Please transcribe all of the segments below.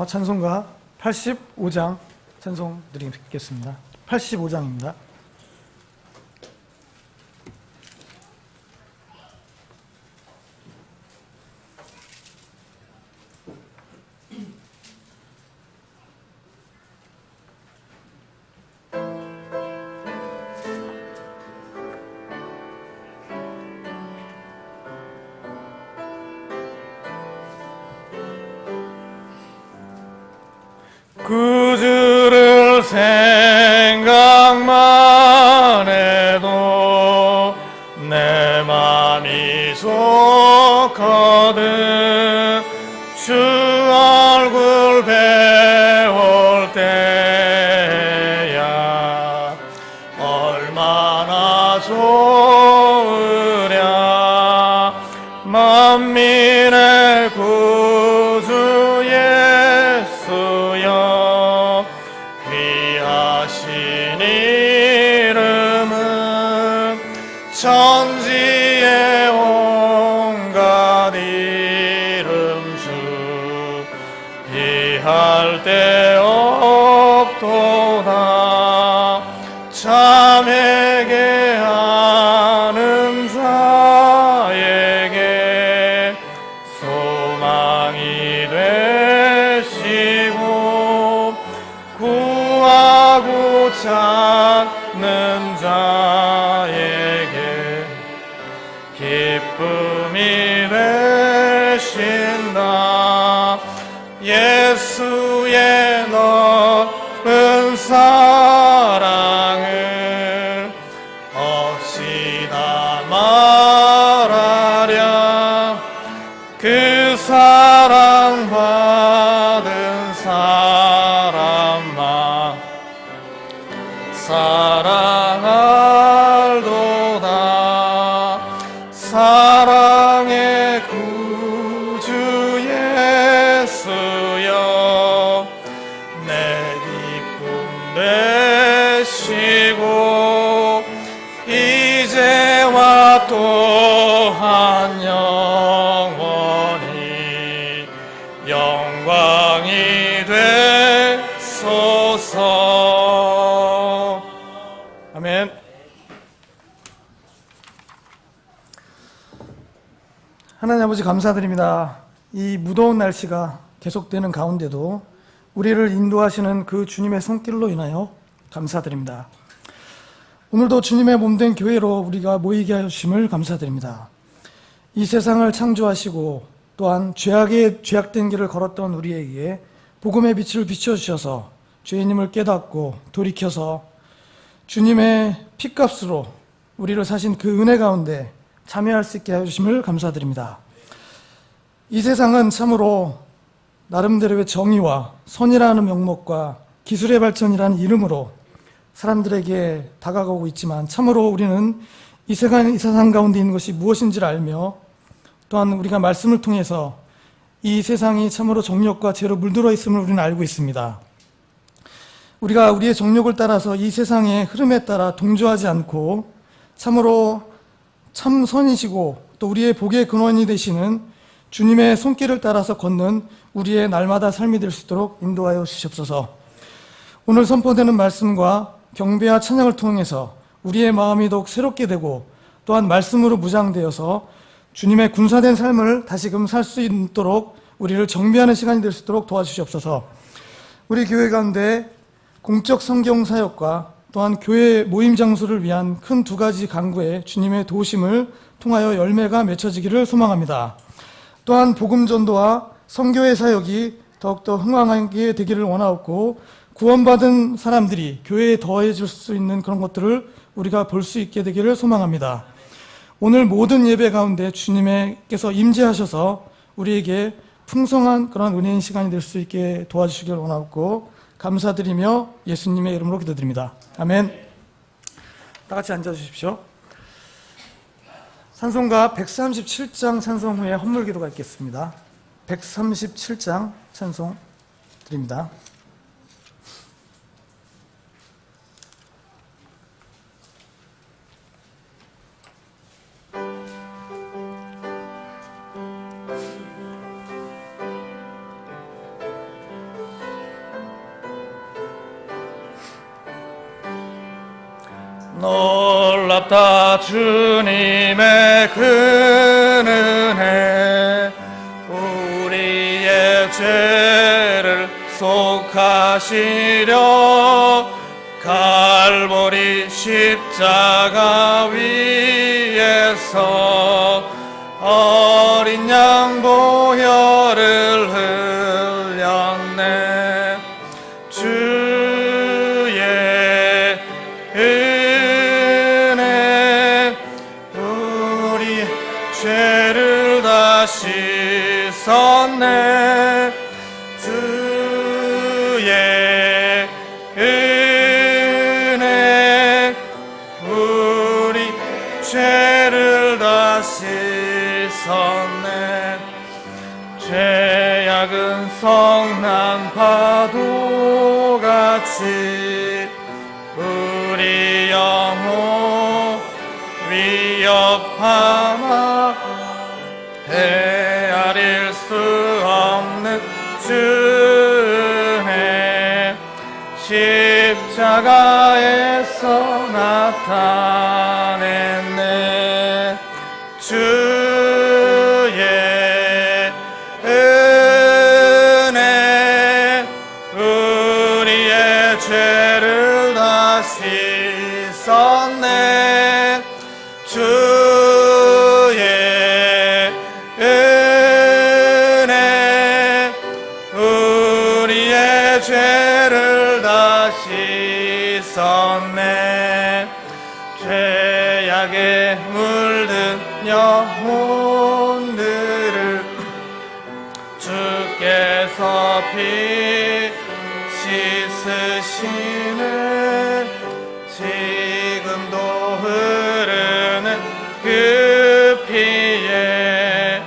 찬송가 85장 찬송 드리겠습니다. 85장입니다. 구주를 생각만 해도 내 맘이 좋거든. 주 얼굴 배울 때야 얼마나 좋으랴. 만민의 구주 예수여, 귀하신 이름은 천지의 온갖 이름 중 비할 데 없도다. 참 회개하는 자에게 소망이 되시고 구하고 찾는 자에게 기쁨이 되신다. 예수의 넓은 사랑을 없이 다 말하랴. 그 사랑 받은 사람만 사랑할도다. 사랑의 구주 예수여, 내 기쁨 되시고 이제와 또한 영원히 영광이 되소서. 아멘. 하나님 아버지 감사드립니다. 이 무더운 날씨가 계속되는 가운데도 우리를 인도하시는 그 주님의 손길로 인하여 감사드립니다. 오늘도 주님의 몸된 교회로 우리가 모이게 하심을 감사드립니다. 이 세상을 창조하시고 또한 죄악된 길을 걸었던 우리에게 복음의 빛을 비춰주셔서 죄인임을 깨닫고 돌이켜서 주님의 핏값으로 우리를 사신 그 은혜 가운데 참여할 수 있게 해주심을 감사드립니다. 이 세상은 참으로 나름대로의 정의와 선이라는 명목과 기술의 발전이라는 이름으로 사람들에게 다가가고 있지만, 참으로 우리는 이 세상 가운데 있는 것이 무엇인지를 알며, 또한 우리가 말씀을 통해서 이 세상이 참으로 정욕과 죄로 물들어 있음을 우리는 알고 있습니다. 우리가 우리의 정욕을 따라서 이 세상의 흐름에 따라 동조하지 않고 참으로 참 선이시고 또 우리의 복의 근원이 되시는 주님의 손길을 따라서 걷는 우리의 날마다 삶이 될 수 있도록 인도하여 주시옵소서. 오늘 선포되는 말씀과 경배와 찬양을 통해서 우리의 마음이 더욱 새롭게 되고 또한 말씀으로 무장되어서 주님의 군사된 삶을 다시금 살 수 있도록 우리를 정비하는 시간이 될 수 있도록 도와주시옵소서. 우리 교회 가운데 공적 성경 사역과 또한 교회 모임 장소를 위한 큰 두 가지 간구에 주님의 도우심을 통하여 열매가 맺혀지기를 소망합니다. 또한 복음 전도와 선교의 사역이 더욱더 흥왕하게 되기를 원하옵고, 구원받은 사람들이 교회에 더해질 수 있는 그런 것들을 우리가 볼 수 있게 되기를 소망합니다. 오늘 모든 예배 가운데 주님께서 임재하셔서 우리에게 풍성한 그런 은혜인 시간이 될 수 있게 도와주시길 원하옵고 감사드리며 예수님의 이름으로 기도드립니다. 아멘. 다 같이 앉아주십시오. 찬송가 137장 찬송 후에 헌물 기도가 있겠습니다. 137장 찬송 드립니다. 놀랍다 주님의 그 은혜 우리의 죄를 속하시려 갈보리 십자가 위에서 어린 양 보혈을 흘렸네. 주의 은혜 우리 죄를 다 씻었네. 주의 은혜 우리 죄를 다 씻었네. 죄악은 성난 파도같이 우리 영혼 위협하나 헤아릴 수 없는 주의 십자가에서 나타냈네. 주의 은혜 우리의 죄를 다 씻었네. 주의 은혜 우리의 죄를 다 씻었네. 죄악에 물든 영혼들을 주께서 피 씻으시네. 지금도 흐르는 그 피에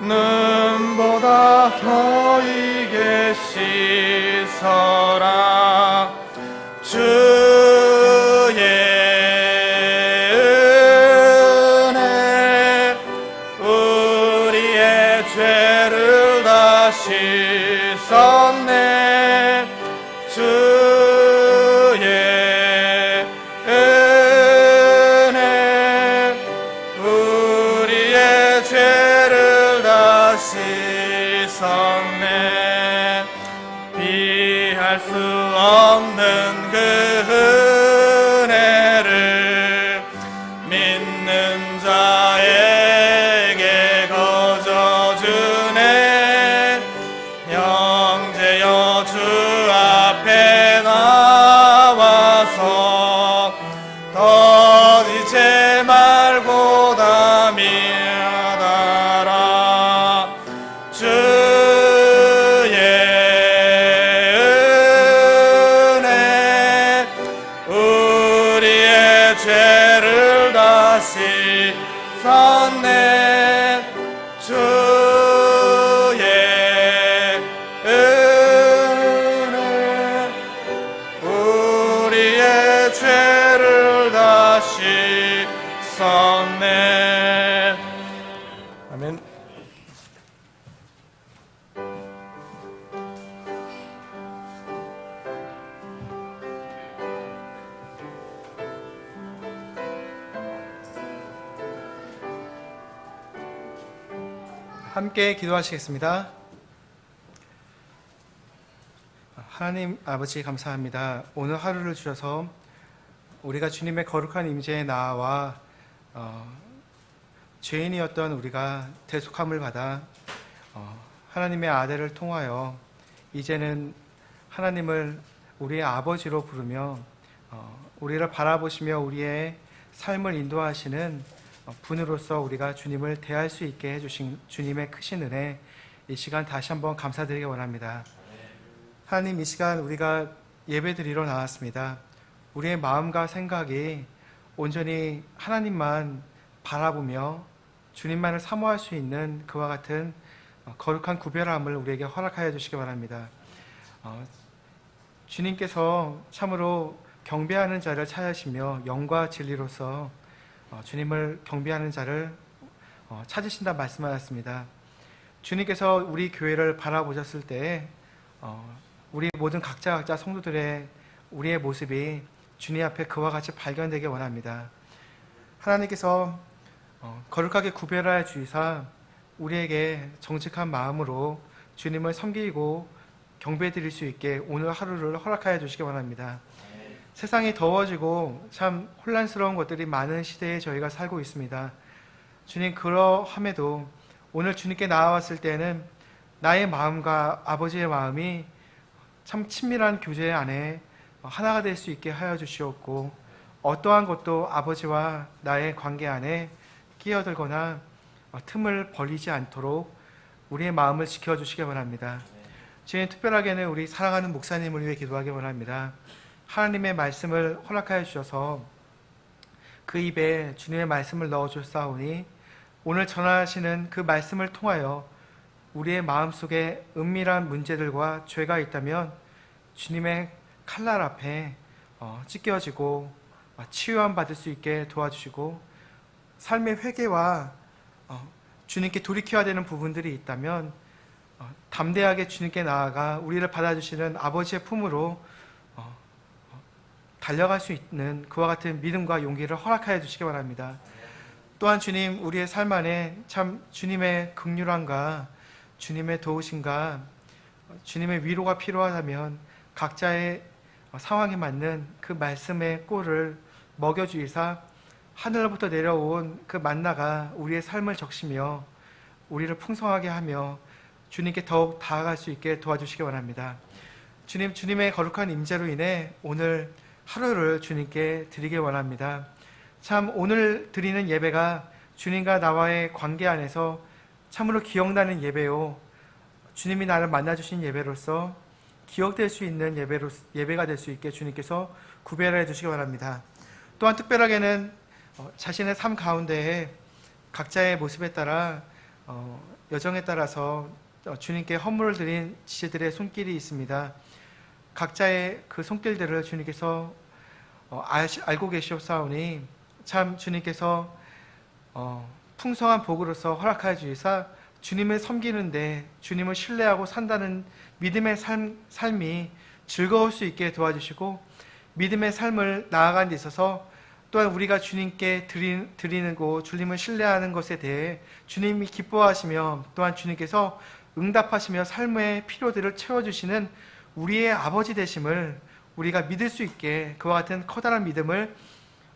눈보다 더 이게 씻어라. 주의 은혜 우리의 죄를 다 씻었네. 주의 은혜 우리의 죄를 다 씻었네. 비할 수 없는 그 은혜를 믿는 자에게 거저주네. 형제여 주 앞에 나와서 더디제 말고 다 믿어라. 주의 은혜 우리의 죄를 다 씻었네. 주의 은혜 우리의 죄를 다 씻었네. 아멘. 함께 기도하시겠습니다. 하나님 아버지 감사합니다. 오늘 하루를 주셔서 우리가 주님의 거룩한 임재에 나와 죄인이었던 우리가 대속함을 받아 하나님의 아들을 통하여 이제는 하나님을 우리의 아버지로 부르며 우리를 바라보시며 우리의 삶을 인도하시는 분으로서 우리가 주님을 대할 수 있게 해주신 주님의 크신 은혜, 이 시간 다시 한번 감사드리기 원합니다. 하나님, 이 시간 우리가 예배드리러 나왔습니다. 우리의 마음과 생각이 온전히 하나님만 바라보며 주님만을 사모할 수 있는 그와 같은 거룩한 구별함을 우리에게 허락하여 주시기 바랍니다. 주님께서 참으로 경배하는 자를 찾으시며 영과 진리로서 주님을 경배하는 자를 찾으신다 말씀하셨습니다. 주님께서 우리 교회를 바라보셨을 때 우리 모든 각자 성도들의 우리의 모습이 주님 앞에 그와 같이 발견되게 원합니다. 하나님께서 거룩하게 구별하여 주이사 우리에게 정직한 마음으로 주님을 섬기고 경배드릴 수 있게 오늘 하루를 허락하여 주시기 원합니다. 세상이 더워지고 참 혼란스러운 것들이 많은 시대에 저희가 살고 있습니다. 주님, 그러함에도 오늘 주님께 나아왔을 때는 나의 마음과 아버지의 마음이 참 친밀한 교제 안에 하나가 될 수 있게 하여 주시옵고, 어떠한 것도 아버지와 나의 관계 안에 끼어들거나 틈을 벌리지 않도록 우리의 마음을 지켜주시기 원합니다. 주님, 특별하게는 우리 사랑하는 목사님을 위해 기도하기 원합니다. 하나님의 말씀을 허락하여 주셔서 그 입에 주님의 말씀을 넣어주사오니 오늘 전하시는 그 말씀을 통하여 우리의 마음속에 은밀한 문제들과 죄가 있다면 주님의 칼날 앞에 찢겨지고 치유함 받을 수 있게 도와주시고, 삶의 회개와 주님께 돌이켜야 되는 부분들이 있다면 담대하게 주님께 나아가 우리를 받아주시는 아버지의 품으로 달려갈 수 있는 그와 같은 믿음과 용기를 허락하여 주시기 바랍니다. 또한 주님, 우리의 삶 안에 참 주님의 긍휼함과 주님의 도우심과 주님의 위로가 필요하다면 각자의 상황에 맞는 그 말씀의 꼴을 먹여주이사 하늘로부터 내려온 그 만나가 우리의 삶을 적시며 우리를 풍성하게 하며 주님께 더욱 다가갈 수 있게 도와주시기 원합니다. 주님, 주님의 거룩한 임재로 인해 오늘 하루를 주님께 드리길 원합니다. 참 오늘 드리는 예배가 주님과 나와의 관계 안에서 참으로 기억나는 예배요, 주님이 나를 만나주신 예배로서 기억될 수 있는 예배가 될 수 있게 주님께서 구별해 주시기 바랍니다. 또한 특별하게는 자신의 삶 가운데에 각자의 모습에 따라 여정에 따라서 주님께 헌물을 드린 지체들의 손길이 있습니다. 각자의 그 손길들을 주님께서 알고 계시옵사오니 참 주님께서 풍성한 복으로서 허락하여 주시사 주님을 섬기는데 주님을 신뢰하고 산다는 믿음의 삶이 즐거울 수 있게 도와주시고, 믿음의 삶을 나아가는 데 있어서 또한 우리가 주님께 드리는 것, 주님을 신뢰하는 것에 대해 주님이 기뻐하시며 또한 주님께서 응답하시며 삶의 필요들을 채워주시는 우리의 아버지 되심을 우리가 믿을 수 있게 그와 같은 커다란 믿음을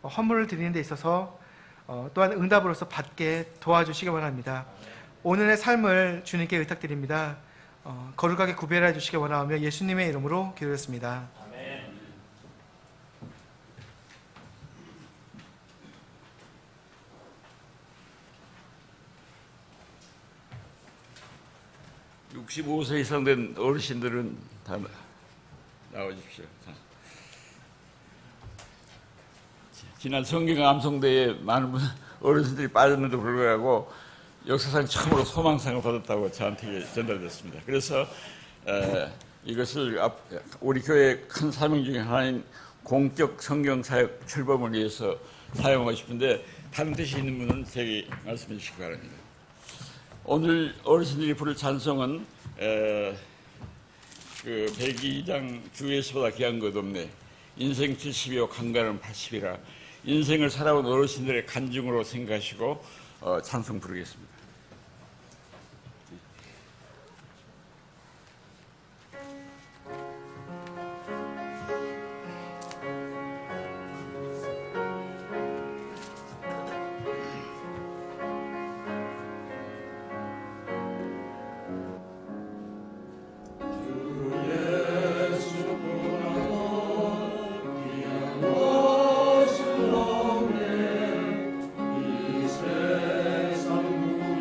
헌물을 드리는 데 있어서 또한 응답으로서 받게 도와주시기 원합니다. 오늘의 삶을 주님께 의탁드립니다. 거룩하게 구별해 주시기 원하며 예수님의 이름으로 기도했습니다. 아멘. (65세) 이상 된 어르신들은 다 나와주십시오. 지난 성경 암송대에 많은 어르신들이 빠졌는데도 불구하고 역사상 처음으로 소망상을 받았다고 저한테 전달됐습니다. 그래서 이것을 우리 교회의 큰 사명 중에 하나인 공적 성경사역 출범을 위해서 사용하고 싶은데 다른 뜻이 있는 분은 제게 말씀해 주시기 바랍니다. 오늘 어르신들이 부를 찬송은 그 102장 주 예수보다 귀한 것 없네, 인생 70이요 강가는 80이라, 인생을 살아온 어르신들의 간증으로 생각하시고 찬송 부르겠습니다. 세상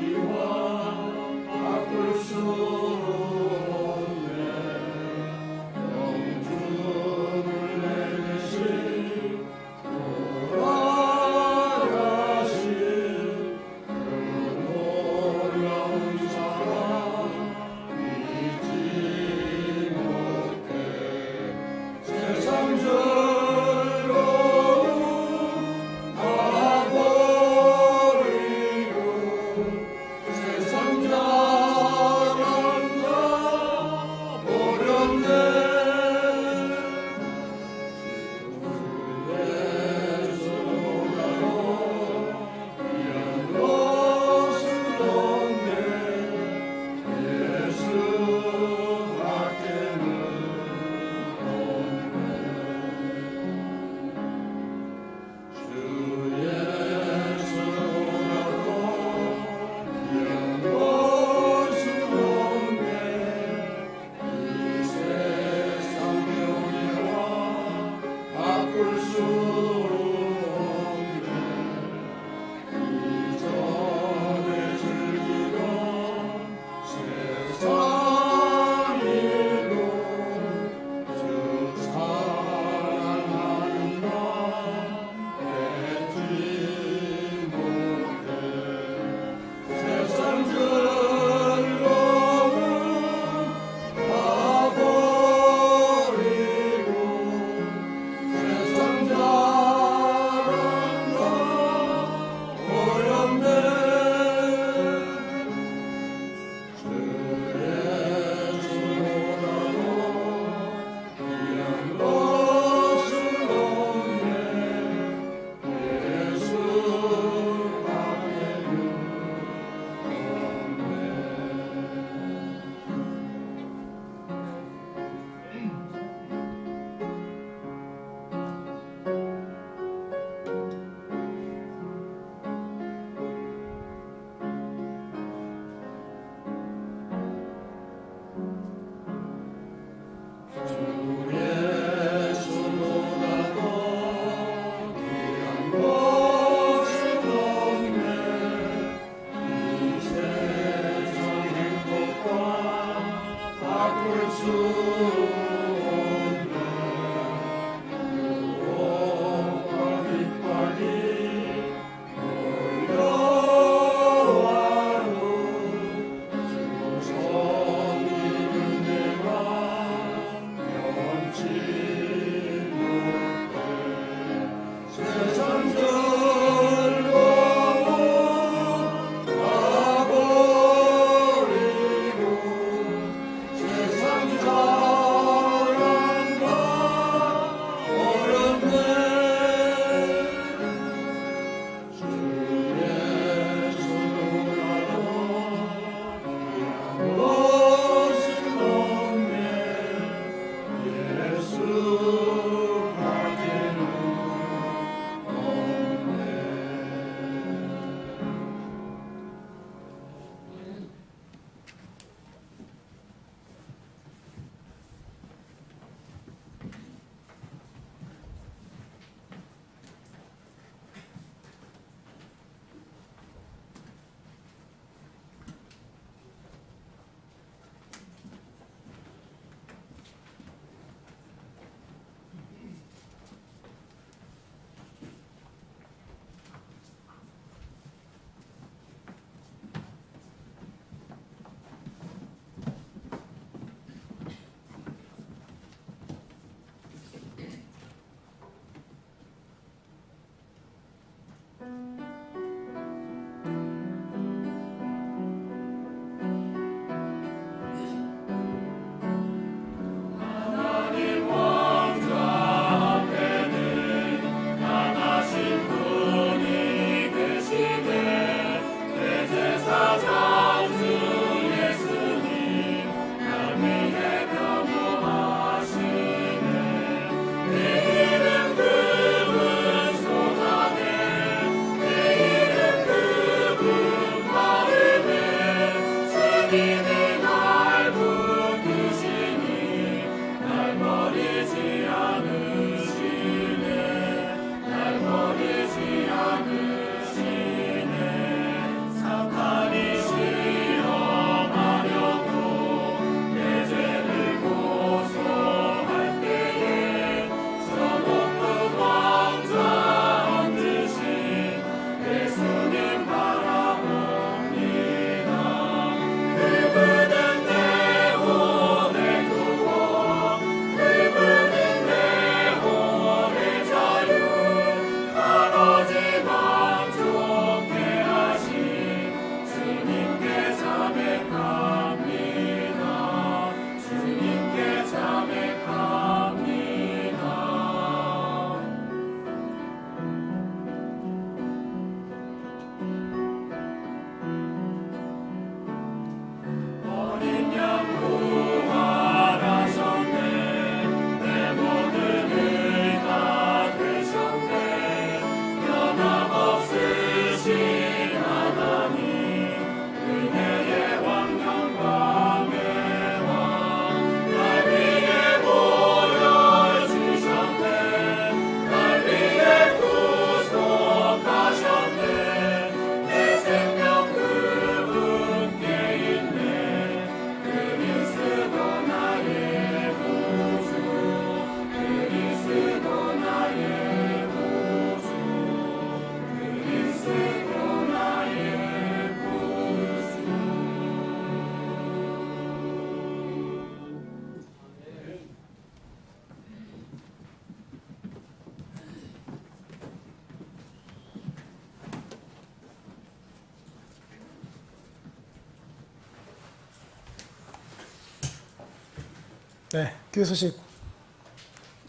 네, 교회 소식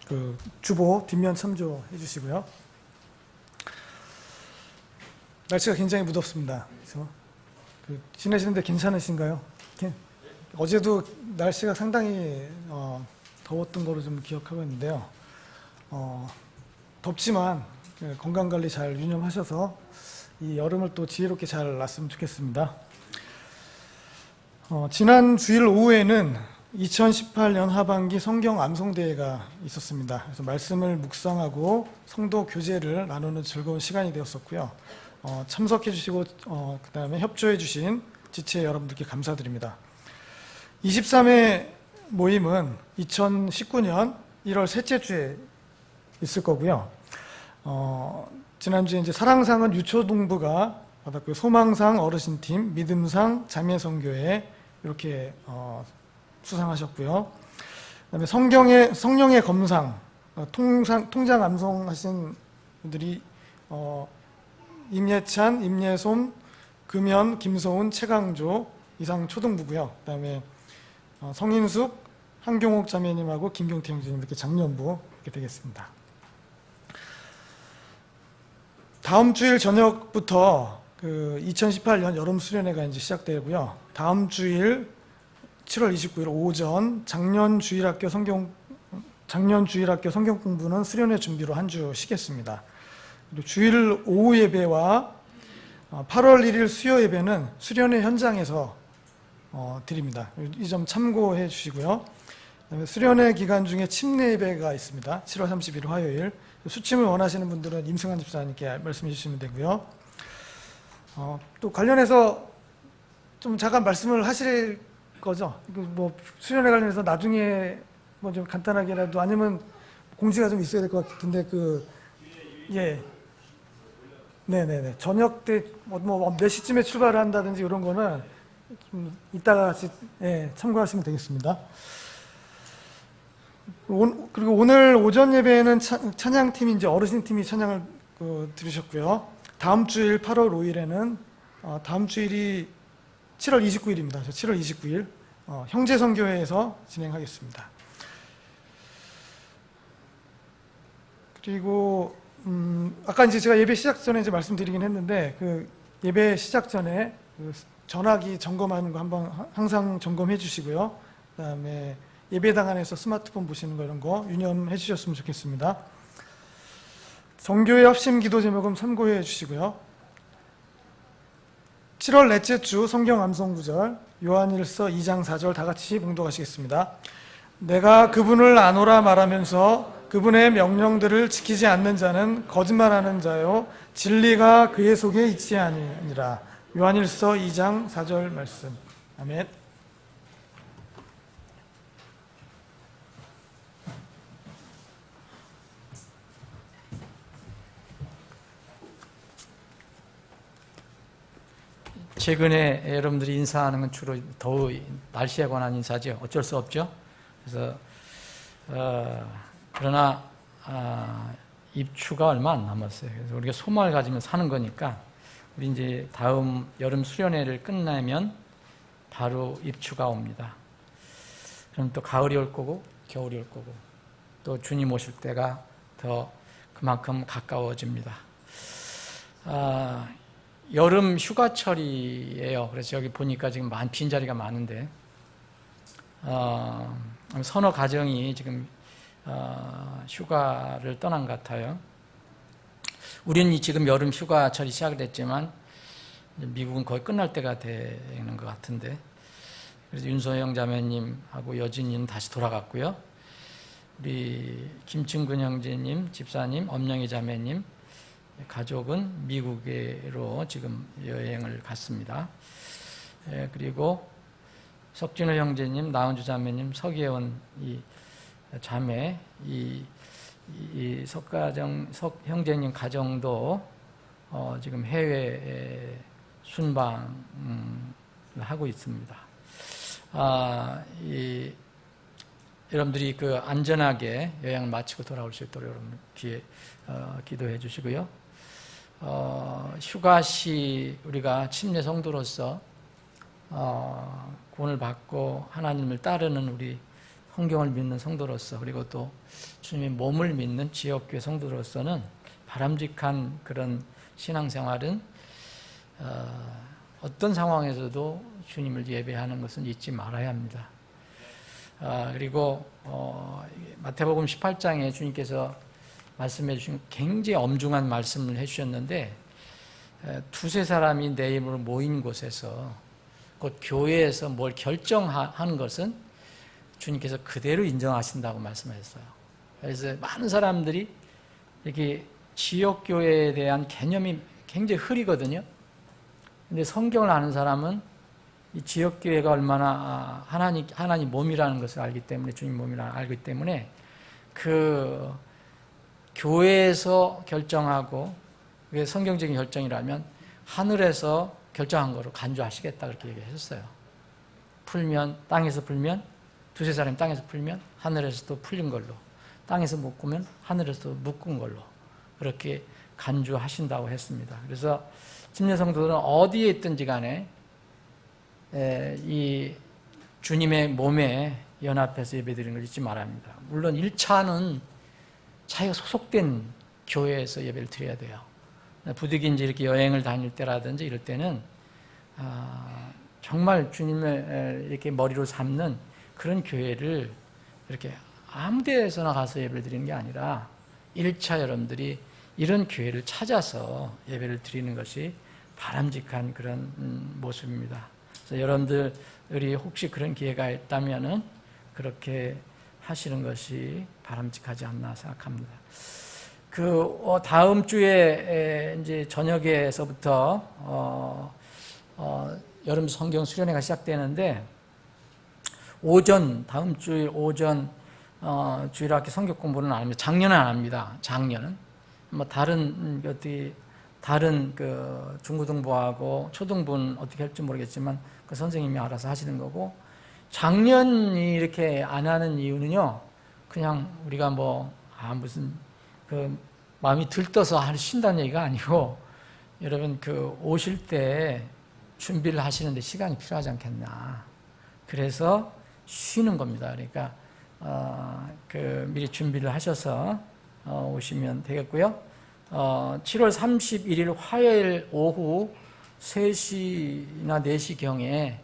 그 주보 뒷면 참조해 주시고요. 날씨가 굉장히 무덥습니다. 그래서 지내시는데 괜찮으신가요? 어제도 날씨가 상당히 더웠던 거로 좀 기억하고 있는데요. 덥지만 건강 관리 잘 유념하셔서 이 여름을 또 지혜롭게 잘 났으면 좋겠습니다. 지난 주일 오후에는 2018년 하반기 성경 암송대회가 있었습니다. 그래서 말씀을 묵상하고 성도 교제를 나누는 즐거운 시간이 되었었고요. 참석해 주시고 그 다음에 협조해 주신 지체 여러분들께 감사드립니다. 23회 모임은 2019년 1월 셋째 주에 있을 거고요. 지난주에 이제 사랑상은 유초동부가 받았고요. 소망상 어르신팀, 믿음상 자매선교회 이렇게 수상하셨고요. 그다음에 성령의 검상, 통장 암송하신 분들이 임예찬, 임예솜, 금연, 김소은, 최강조 이상 초등부고요. 그다음에 성인숙, 한경옥 자매님하고 김경태 형제님 이렇게 장년부 이렇게 되겠습니다. 다음 주일 저녁부터 그 2018년 여름 수련회가 이제 시작되고요. 다음 주일 7월 29일 오전 작년 주일학교 성경 공부는 수련회 준비로 한 주 쉬겠습니다. 그리고 주일 오후 예배와 8월 1일 수요 예배는 수련회 현장에서 드립니다. 이 점 참고해 주시고요. 그다음에 수련회 기간 중에 침례 예배가 있습니다. 7월 30일 화요일. 수침을 원하시는 분들은 임승환 집사님께 말씀해 주시면 되고요. 또 관련해서 좀 잠깐 말씀을 하실 거죠? 뭐 수련회 관련해서 나중에 뭐 좀 간단하게라도 아니면 공지가 좀 있어야 될 것 같은데 예. 네네네. 저녁 때 뭐 몇 시쯤에 출발을 한다든지 이런 거는 좀 이따가 같이 참고하시면 되겠습니다. 그리고 오늘 오전 예배에는 찬양팀이 이제 어르신팀이 찬양을 들으셨고요. 다음 주일 8월 5일에는 다음 주일이 7월 29일입니다. 7월 29일 형제선교회에서 진행하겠습니다. 그리고 아까 이제 제가 예배 시작 전에 이제 말씀드리긴 했는데 그 예배 시작 전에 그 전화기 점검하는 거 한번 항상 점검해 주시고요. 그다음에 예배당 안에서 스마트폰 보시는 거 이런 거 유념해 주셨으면 좋겠습니다. 정교회 합심 기도 제목은 참고해 주시고요. 7월 넷째 주 성경 암송 구절 요한일서 2장 4절 다 같이 봉독하시겠습니다. 내가 그분을 아노라 말하면서 그분의 명령들을 지키지 않는 자는 거짓말하는 자요 진리가 그의 속에 있지 아니니라. 요한일서 2장 4절 말씀. 아멘. 최근에 여러분들이 인사하는 건 주로 더우 날씨에 관한 인사죠. 어쩔 수 없죠. 그래서 그러나 입추가 얼마 안 남았어요. 그래서 우리가 소망을 가지면 사는 거니까 우리 이제 다음 여름 수련회를 끝내면 바로 입추가 옵니다. 그럼 또 가을이 올 거고 겨울이 올 거고 또 주님 오실 때가 더 그만큼 가까워집니다. 여름 휴가철이에요. 그래서 여기 보니까 지금 빈자리가 많은데 서너 가정이 지금 휴가를 떠난 것 같아요. 우리는 지금 여름 휴가철이 시작됐지만 미국은 거의 끝날 때가 되는 것 같은데 그래서 윤소영 자매님하고 여진이는 다시 돌아갔고요. 우리 김충근 형제님, 집사님, 엄영희 자매님 가족은 미국으로 지금 여행을 갔습니다. 그리고 석진호 형제님, 나은주 자매님, 서기원 이 자매, 이 석 형제님 가정도 지금 해외에 순방을 하고 있습니다. 여러분들이 그 안전하게 여행을 마치고 돌아올 수 있도록 여러분 기도해 주시고요. 휴가 시 우리가 침례 성도로서 구원을 받고 하나님을 따르는 우리 성경을 믿는 성도로서 그리고 또 주님의 몸을 믿는 지역교회 성도로서는 바람직한 그런 신앙생활은 어떤 상황에서도 주님을 예배하는 것은 잊지 말아야 합니다. 그리고 마태복음 18장에 주님께서 말씀해 주신 굉장히 엄중한 말씀을 해주셨는데 두세 사람이 내 이름으로 모인 곳에서 곧 교회에서 뭘 결정하는 것은 주님께서 그대로 인정하신다고 말씀하셨어요. 그래서 많은 사람들이 이렇게 지역교회에 대한 개념이 굉장히 흐리거든요. 근데 성경을 아는 사람은 이 지역교회가 얼마나 하나님 몸이라는 것을 알기 때문에, 주님 몸이라는 걸 알기 때문에 그 교회에서 결정하고, 그게 성경적인 결정이라면 하늘에서 결정한 거로 간주하시겠다 그렇게 얘기하셨어요. 풀면, 땅에서 풀면, 두세 사람이 땅에서 풀면 하늘에서 또 풀린 걸로, 땅에서 묶으면 하늘에서 또 묶은 걸로 그렇게 간주하신다고 했습니다. 그래서 침례 성도들은 어디에 있든지 간에 이 주님의 몸에 연합해서 예배드리는 걸 잊지 말아야 합니다. 물론 1차는 자기가 소속된 교회에서 예배를 드려야 돼요. 부득이 이제 이렇게 여행을 다닐 때라든지 이럴 때는 정말 주님을 이렇게 머리로 삼는 그런 교회를 이렇게 아무 데서나 가서 예배를 드리는 게 아니라 1차 여러분들이 이런 교회를 찾아서 예배를 드리는 것이 바람직한 그런 모습입니다. 그래서 여러분들이 혹시 그런 기회가 있다면은 그렇게 하시는 것이 바람직하지 않나 생각합니다. 다음 주에 이제 저녁에서부터 여름 성경 수련회가 시작되는데 다음 주 오전 주일학교 성경 공부는 안 합니다. 작년은 안 합니다. 작년은 다른 그 중고등부하고 초등부는 어떻게 할지 모르겠지만 그 선생님이 알아서 하시는 거고, 작년이 이렇게 안 하는 이유는요, 그냥 우리가 무슨 그 마음이 들떠서 쉰다는 얘기가 아니고, 여러분 그 오실 때 준비를 하시는데 시간이 필요하지 않겠나. 그래서 쉬는 겁니다. 그러니까 미리 준비를 하셔서 오시면 되겠고요. 7월 31일 화요일 오후 3시나 4시경에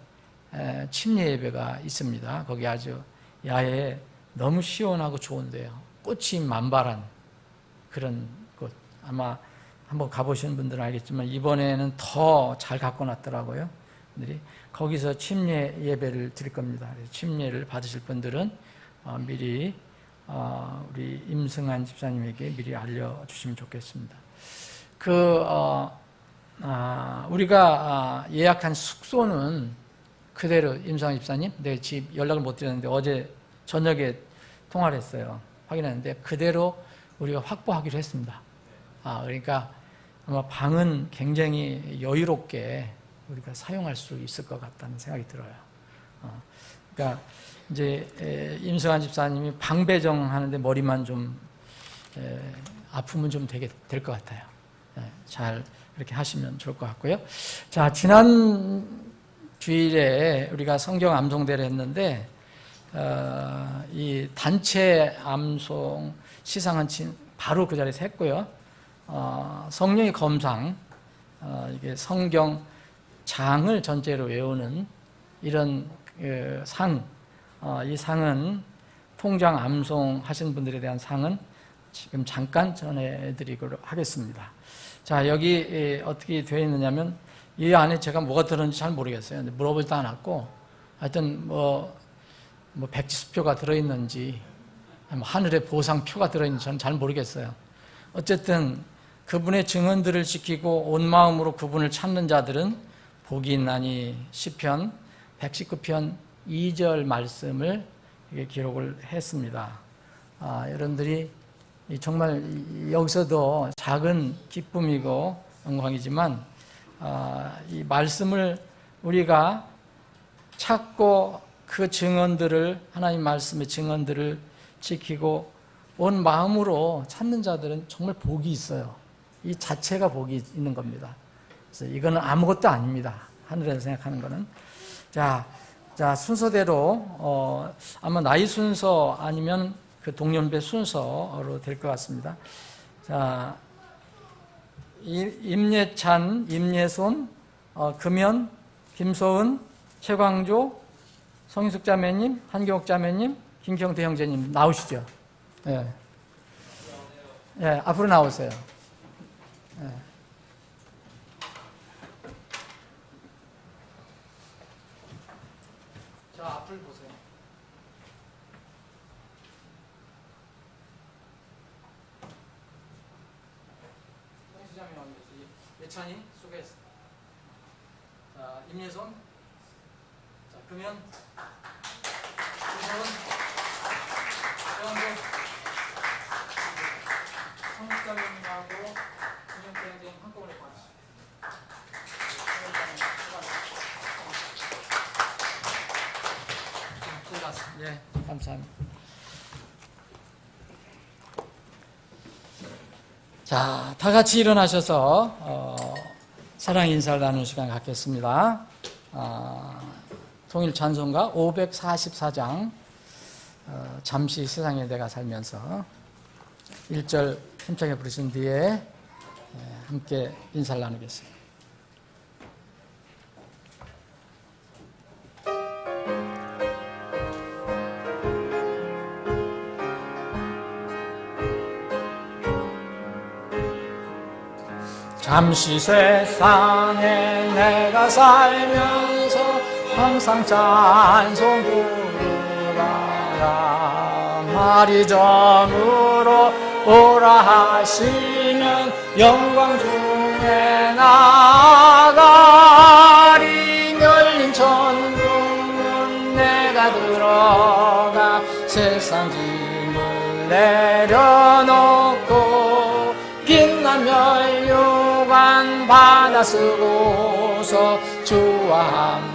침례 예배가 있습니다. 거기 아주 야외에 너무 시원하고 좋은데요. 꽃이 만발한 그런 곳. 아마 한번 가보시는 분들은 알겠지만 이번에는 더 잘 갖고 놨더라고요. 거기서 침례 예배를 드릴 겁니다. 침례를 받으실 분들은 미리 우리 임승환 집사님에게 미리 알려주시면 좋겠습니다. 우리가 예약한 숙소는 그대로, 임승환 집사님, 내 집 연락을 못 드렸는데 어제 저녁에 통화를 했어요. 확인했는데 그대로 우리가 확보하기로 했습니다. 그러니까 아마 방은 굉장히 여유롭게 우리가 사용할 수 있을 것 같다는 생각이 들어요. 그러니까 이제 임승환 집사님이 방 배정하는데 머리만 좀 아프면 좀 되게 될 것 같아요. 잘 이렇게 하시면 좋을 것 같고요. 자, 지난 주일에 우리가 성경 암송대를 했는데 이 단체 암송 시상은 바로 그 자리에서 했고요. 성령의 검상, 이게 성경 장을 전체로 외우는 이런 이 상은 통장 암송 하신 분들에 대한 상은 지금 잠깐 전해드리도록 하겠습니다. 자, 여기 어떻게 되어 있느냐면 이 안에 제가 뭐가 들었는지 잘 모르겠어요. 근데 물어보지도 않았고, 하여튼 백지수표가 들어있는지 하늘의 보상표가 들어있는지 저는 잘 모르겠어요. 어쨌든 그분의 증언들을 지키고 온 마음으로 그분을 찾는 자들은 복이 있나니 시편 119편 2절 말씀을 기록을 했습니다. 여러분들이 정말 여기서도 작은 기쁨이고 영광이지만 이 말씀을 우리가 찾고 그 증언들을, 하나님 말씀의 증언들을 지키고 온 마음으로 찾는 자들은 정말 복이 있어요. 이 자체가 복이 있는 겁니다. 그래서 이거는 아무것도 아닙니다. 하늘에서 생각하는 거는. 자, 자, 순서대로 아마 나이 순서 아니면 그 동년배 순서로 될 것 같습니다. 자, 임예찬, 임예손, 금연, 김소은, 최광조, 성인숙 자매님, 한경옥 자매님, 김경태 형제님 나오시죠? 예. 예, 앞으로 나오세요. 예. 자, 앞을 보세요. 성인숙 자매님 어디 계세요? 예찬이 소개했어. 자, 임예손, 자, 금연, 김소은, 최광조, 성립자님하고 김영태 형제님 한꺼번에 봐주시죠. 예, 감사합니다. 자, 다 같이 일어나셔서 사랑 인사를 나누는 시간 갖겠습니다. 통일 찬송가 544장 잠시 세상에 내가 살면서 1절 힘차게 부르신 뒤에 함께 인사를 나누겠습니다. 잠시 세상에 내가 살면서 항상 찬송 부르라. 말이 점으로 오라 하시면 영광 중에 나가리. 열린 천국문 내가 들어가 세상 짐을 내려놓고 빛난 면류관 받아 쓰고서 주와 함께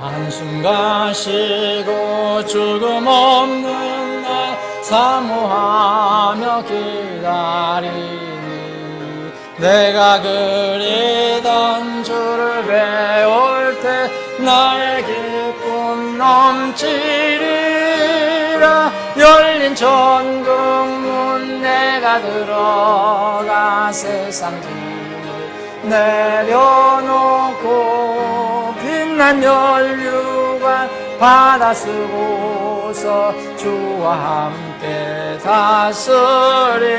한숨 가시고 죽음 없는 날 사모하며 기다리니 내가 그리던 주를 배울 때 나의 기쁨 넘치리라. 열린 천국문 내가 들어가 세상 짐을 내려놓고 빛난 연류관 받아 쓰고서 주와 함께 다스리리.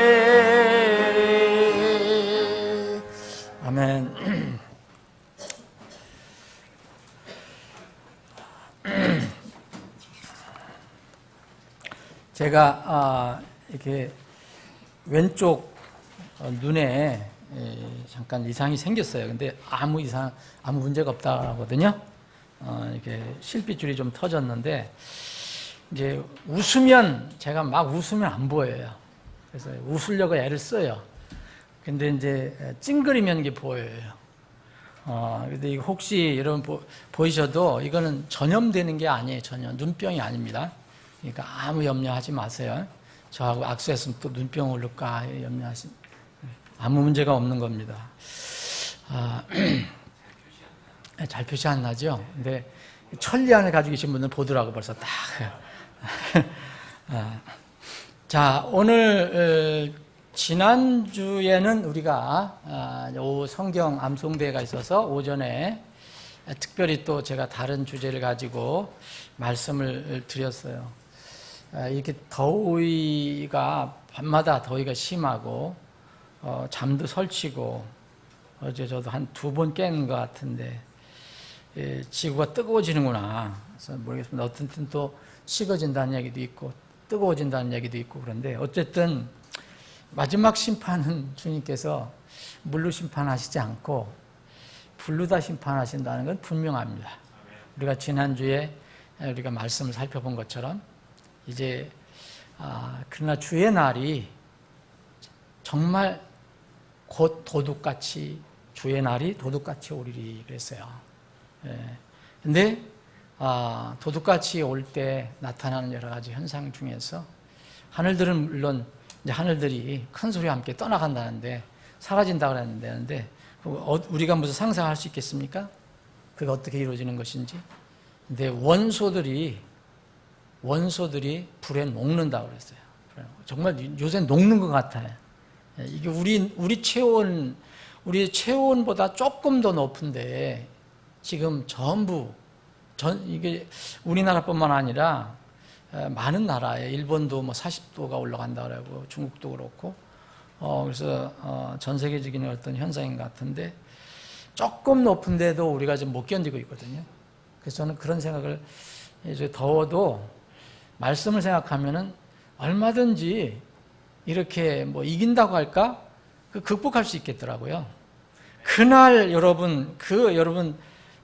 아멘. 제가 이렇게 왼쪽 눈에 잠깐 이상이 생겼어요. 근데 아무 문제가 없다거든요. 이렇게 실핏줄이 좀 터졌는데, 이제 제가 막 웃으면 안 보여요. 그래서 웃으려고 애를 써요. 근데 이제 찡그리면 이게 보여요. 근데 이거 혹시 여러분 보이셔도 이거는 전염되는 게 아니에요. 전혀 눈병이 아닙니다. 그러니까 아무 염려하지 마세요. 저하고 악수했으면 또 눈병 올릴까 아무 문제가 없는 겁니다. 잘 표시 안 나죠? 근데 천리안을 가지고 계신 분들은 보더라고 벌써 딱. 자, 오늘 지난주에는 우리가 오후 성경 암송대회가 있어서 오전에 특별히 또 제가 다른 주제를 가지고 말씀을 드렸어요. 이렇게 더위가 밤마다 더위가 심하고 잠도 설치고 어제 저도 한 2번 깬 것 같은데 지구가 뜨거워지는구나. 그래서 모르겠습니다. 어떤 때는 또 식어진다는 얘기도 있고 뜨거워진다는 얘기도 있고 그런데 어쨌든 마지막 심판은 주님께서 물로 심판하시지 않고 불로 다 심판하신다는 건 분명합니다. 우리가 지난주에 우리가 말씀을 살펴본 것처럼 이제 그러나 주의 날이 정말 곧 도둑같이 주의 날이 도둑같이 오리리 그랬어요. 근데 도둑같이 올 때 나타나는 여러 가지 현상 중에서 하늘들은 물론 이제 하늘들이 큰 소리와 함께 떠나간다는데 사라진다 그랬는데 우리가 무슨 상상할 수 있겠습니까? 그게 어떻게 이루어지는 것인지. 근데 원소들이 불에 녹는다 그랬어요. 정말 요새 녹는 것 같아요. 이게 우리 체온보다 조금 더 높은데 지금 전부 이게 우리나라뿐만 아니라 많은 나라에 일본도 뭐 40도가 올라간다 그러고 중국도 그렇고 그래서 전 세계적인 어떤 현상인 것 같은데 조금 높은데도 우리가 지금 못 견디고 있거든요. 그래서 저는 그런 생각을 이제 더워도 말씀을 생각하면은 얼마든지 이렇게 뭐 이긴다고 할까? 극복할 수 있겠더라고요. 그날 여러분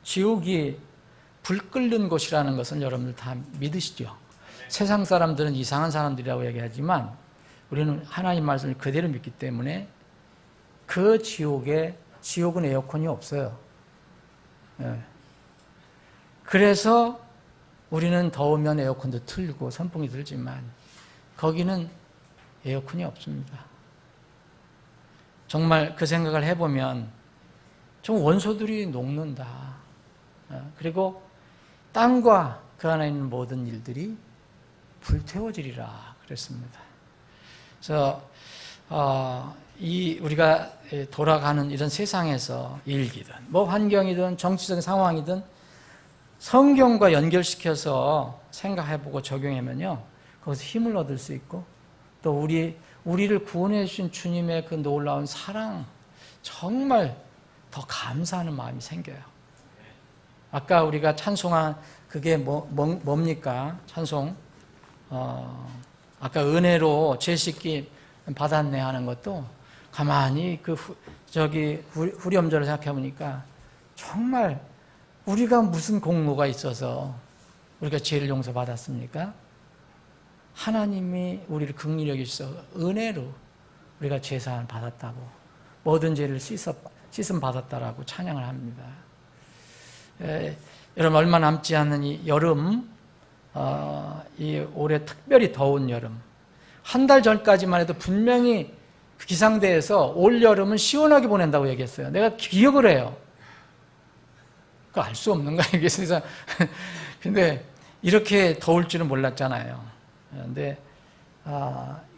지옥이 불 끓는 곳이라는 것은 여러분들 다 믿으시죠? 세상 사람들은 이상한 사람들이라고 얘기하지만 우리는 하나님 말씀을 그대로 믿기 때문에 그 지옥은 에어컨이 없어요. 그래서 우리는 더우면 에어컨도 틀고 선풍기 들지만 거기는 에어컨이 없습니다. 정말 그 생각을 해보면 좀 원소들이 녹는다. 그리고 땅과 그 안에 있는 모든 일들이 불태워지리라 그랬습니다. 그래서 우리가 돌아가는 이런 세상에서 일기든 뭐 환경이든 정치적인 상황이든 성경과 연결시켜서 생각해보고 적용하면요 거기서 힘을 얻을 수 있고 또 우리를 구원해 주신 주님의 그 놀라운 사랑 정말 더 감사하는 마음이 생겨요. 아까 우리가 찬송한 그게 뭡니까? 찬송 아까 은혜로 죄 씻기 받았네 하는 것도 가만히 후렴절을 생각해 보니까 정말 우리가 무슨 공로가 있어서 우리가 죄를 용서받았습니까? 하나님이 우리를 긍휼히 여기셔서 은혜로 우리가 죄사함을 받았다고 모든 죄를 씻음 받았다라고 찬양을 합니다. 여러분 얼마 남지 않는 이 여름 이 올해 특별히 더운 여름 한 달 전까지만 해도 분명히 기상대에서 올 여름은 시원하게 보낸다고 얘기했어요. 내가 기억을 해요. 그거 알 수 없는 거야 이게 세상. 근데 이렇게 더울 줄은 몰랐잖아요. 근데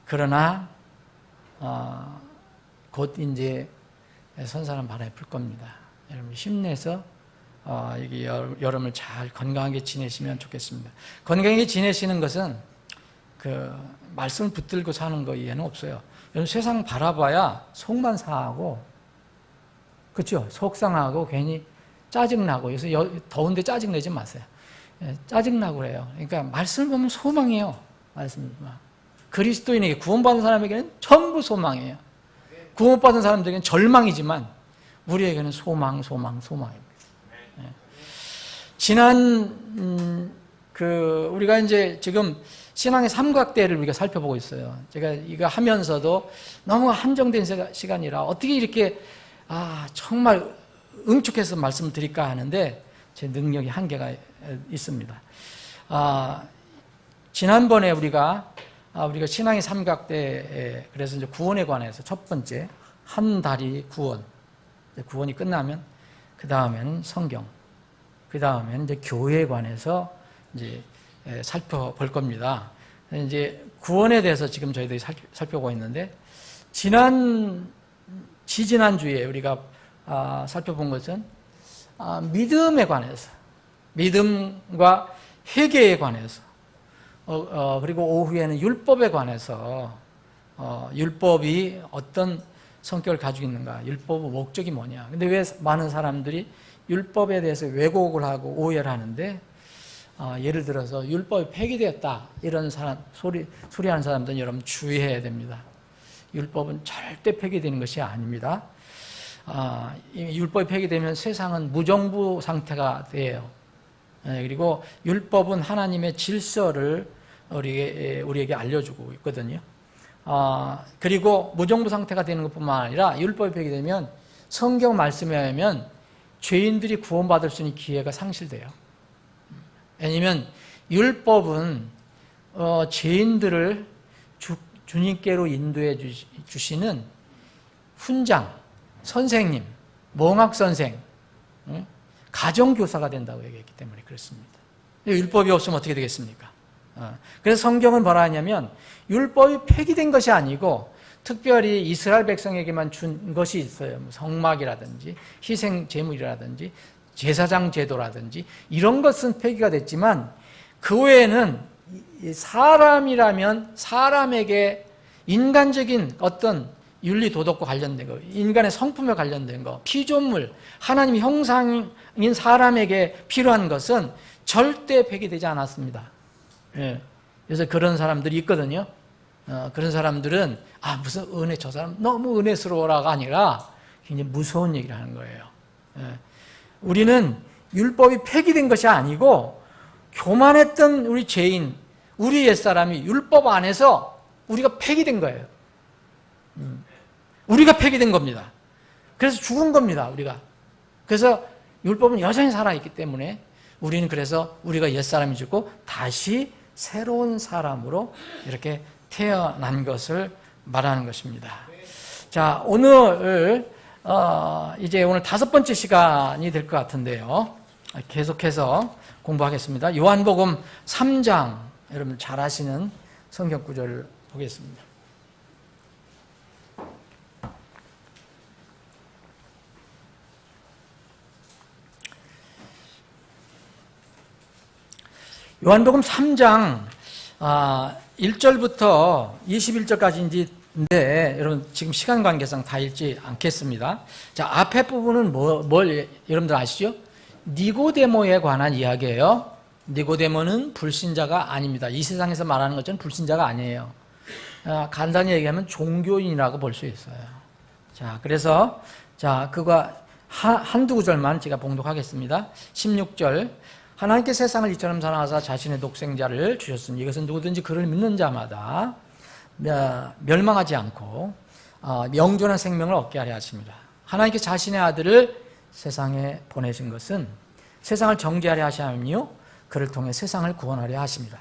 그러나 곧 이제 선선한 바람이 불 겁니다. 여러분 힘내서 이 여름을 잘 건강하게 지내시면 좋겠습니다. 건강하게 지내시는 것은 그 말씀을 붙들고 사는 거 이해는 없어요. 여러분 세상 바라봐야 속만 상하고 그렇죠? 속 상하고 괜히 짜증나고 그래서 더운데 짜증내지 마세요. 짜증나고 그래요. 그러니까 말씀을 보면 소망이에요. 말씀을 보면 그리스도인에게 구원받은 사람에게는 전부 소망이에요. 구원 못 받은 사람들에게는 절망이지만 우리에게는 소망입니다. 지난 우리가 이제 지금 신앙의 삼각대를 우리가 살펴보고 있어요. 제가 이거 하면서도 너무 한정된 시간이라 어떻게 이렇게 정말 응축해서 말씀을 드릴까 하는데 제 능력이 한계가 있습니다. 지난번에 우리가 신앙의 삼각대에 그래서 이제 구원에 관해서 첫 번째 한 다리 구원이 끝나면 그 다음에는 성경, 그 다음에는 이제 교회에 관해서 이제 살펴볼 겁니다. 이제 구원에 대해서 지금 저희들이 살펴보고 있는데 지지난주에 우리가 살펴본 것은 믿음에 관해서, 믿음과 회개에 관해서, 그리고 오후에는 율법에 관해서 율법이 어떤 성격을 가지고 있는가, 율법의 목적이 뭐냐. 근데 왜 많은 사람들이 율법에 대해서 왜곡을 하고 오해를 하는데, 예를 들어서 율법이 폐기되었다 이런 소리하는 사람들은 여러분 주의해야 됩니다. 율법은 절대 폐기되는 것이 아닙니다. 율법이 폐기되면 세상은 무정부 상태가 돼요. 그리고 율법은 하나님의 질서를 우리에게 알려주고 있거든요. 그리고 무정부 상태가 되는 것뿐만 아니라 율법이 폐기되면 성경 말씀에 의하면 죄인들이 구원받을 수 있는 기회가 상실돼요. 왜냐하면 율법은 죄인들을 주님께로 인도해 주시는 훈장, 선생님, 몽학선생, 가정교사가 된다고 얘기했기 때문에 그렇습니다. 율법이 없으면 어떻게 되겠습니까? 그래서 성경은 뭐라 하냐면 율법이 폐기된 것이 아니고 특별히 이스라엘 백성에게만 준 것이 있어요. 성막이라든지 희생 제물이라든지 제사장 제도라든지 이런 것은 폐기가 됐지만 그 외에는 사람이라면 사람에게 인간적인 어떤 윤리 도덕과 관련된 거, 인간의 성품에 관련된 거, 피조물, 하나님 형상인 사람에게 필요한 것은 절대 폐기되지 않았습니다. 그래서 그런 사람들이 있거든요. 그런 사람들은 무슨 은혜, 저 사람 너무 은혜스러워라가 아니라 굉장히 무서운 얘기를 하는 거예요. 우리는 율법이 폐기된 것이 아니고 교만했던 우리 죄인, 우리 옛사람이 율법 안에서 우리가 폐기된 거예요. 우리가 폐기된 겁니다. 그래서 죽은 겁니다, 우리가. 그래서 율법은 여전히 살아있기 때문에 우리는 그래서 우리가 옛사람이 죽고 다시 새로운 사람으로 이렇게 태어난 것을 말하는 것입니다. 자, 이제 오늘 5번째 시간이 될 것 같은데요. 계속해서 공부하겠습니다. 요한복음 3장, 여러분 잘 아시는 성경 구절을 보겠습니다. 요한복음 3장 1절부터 21절까지인데 여러분 지금 시간 관계상 다 읽지 않겠습니다. 자, 앞에 부분은 뭘 여러분들 아시죠? 니고데모에 관한 이야기예요. 니고데모는 불신자가 아닙니다. 이 세상에서 말하는 것처럼 불신자가 아니에요. 간단히 얘기하면 종교인이라고 볼 수 있어요. 자, 그래서 그거 한두 구절만 제가 봉독하겠습니다. 16절. 하나님께 세상을 이처럼 사랑하사 자신의 독생자를 주셨으니 이것은 누구든지 그를 믿는 자마다 멸망하지 않고 영존한 생명을 얻게 하려 하십니다. 하나님께 자신의 아들을 세상에 보내신 것은 세상을 정죄하려 하심이요 그를 통해 세상을 구원하려 하십니다.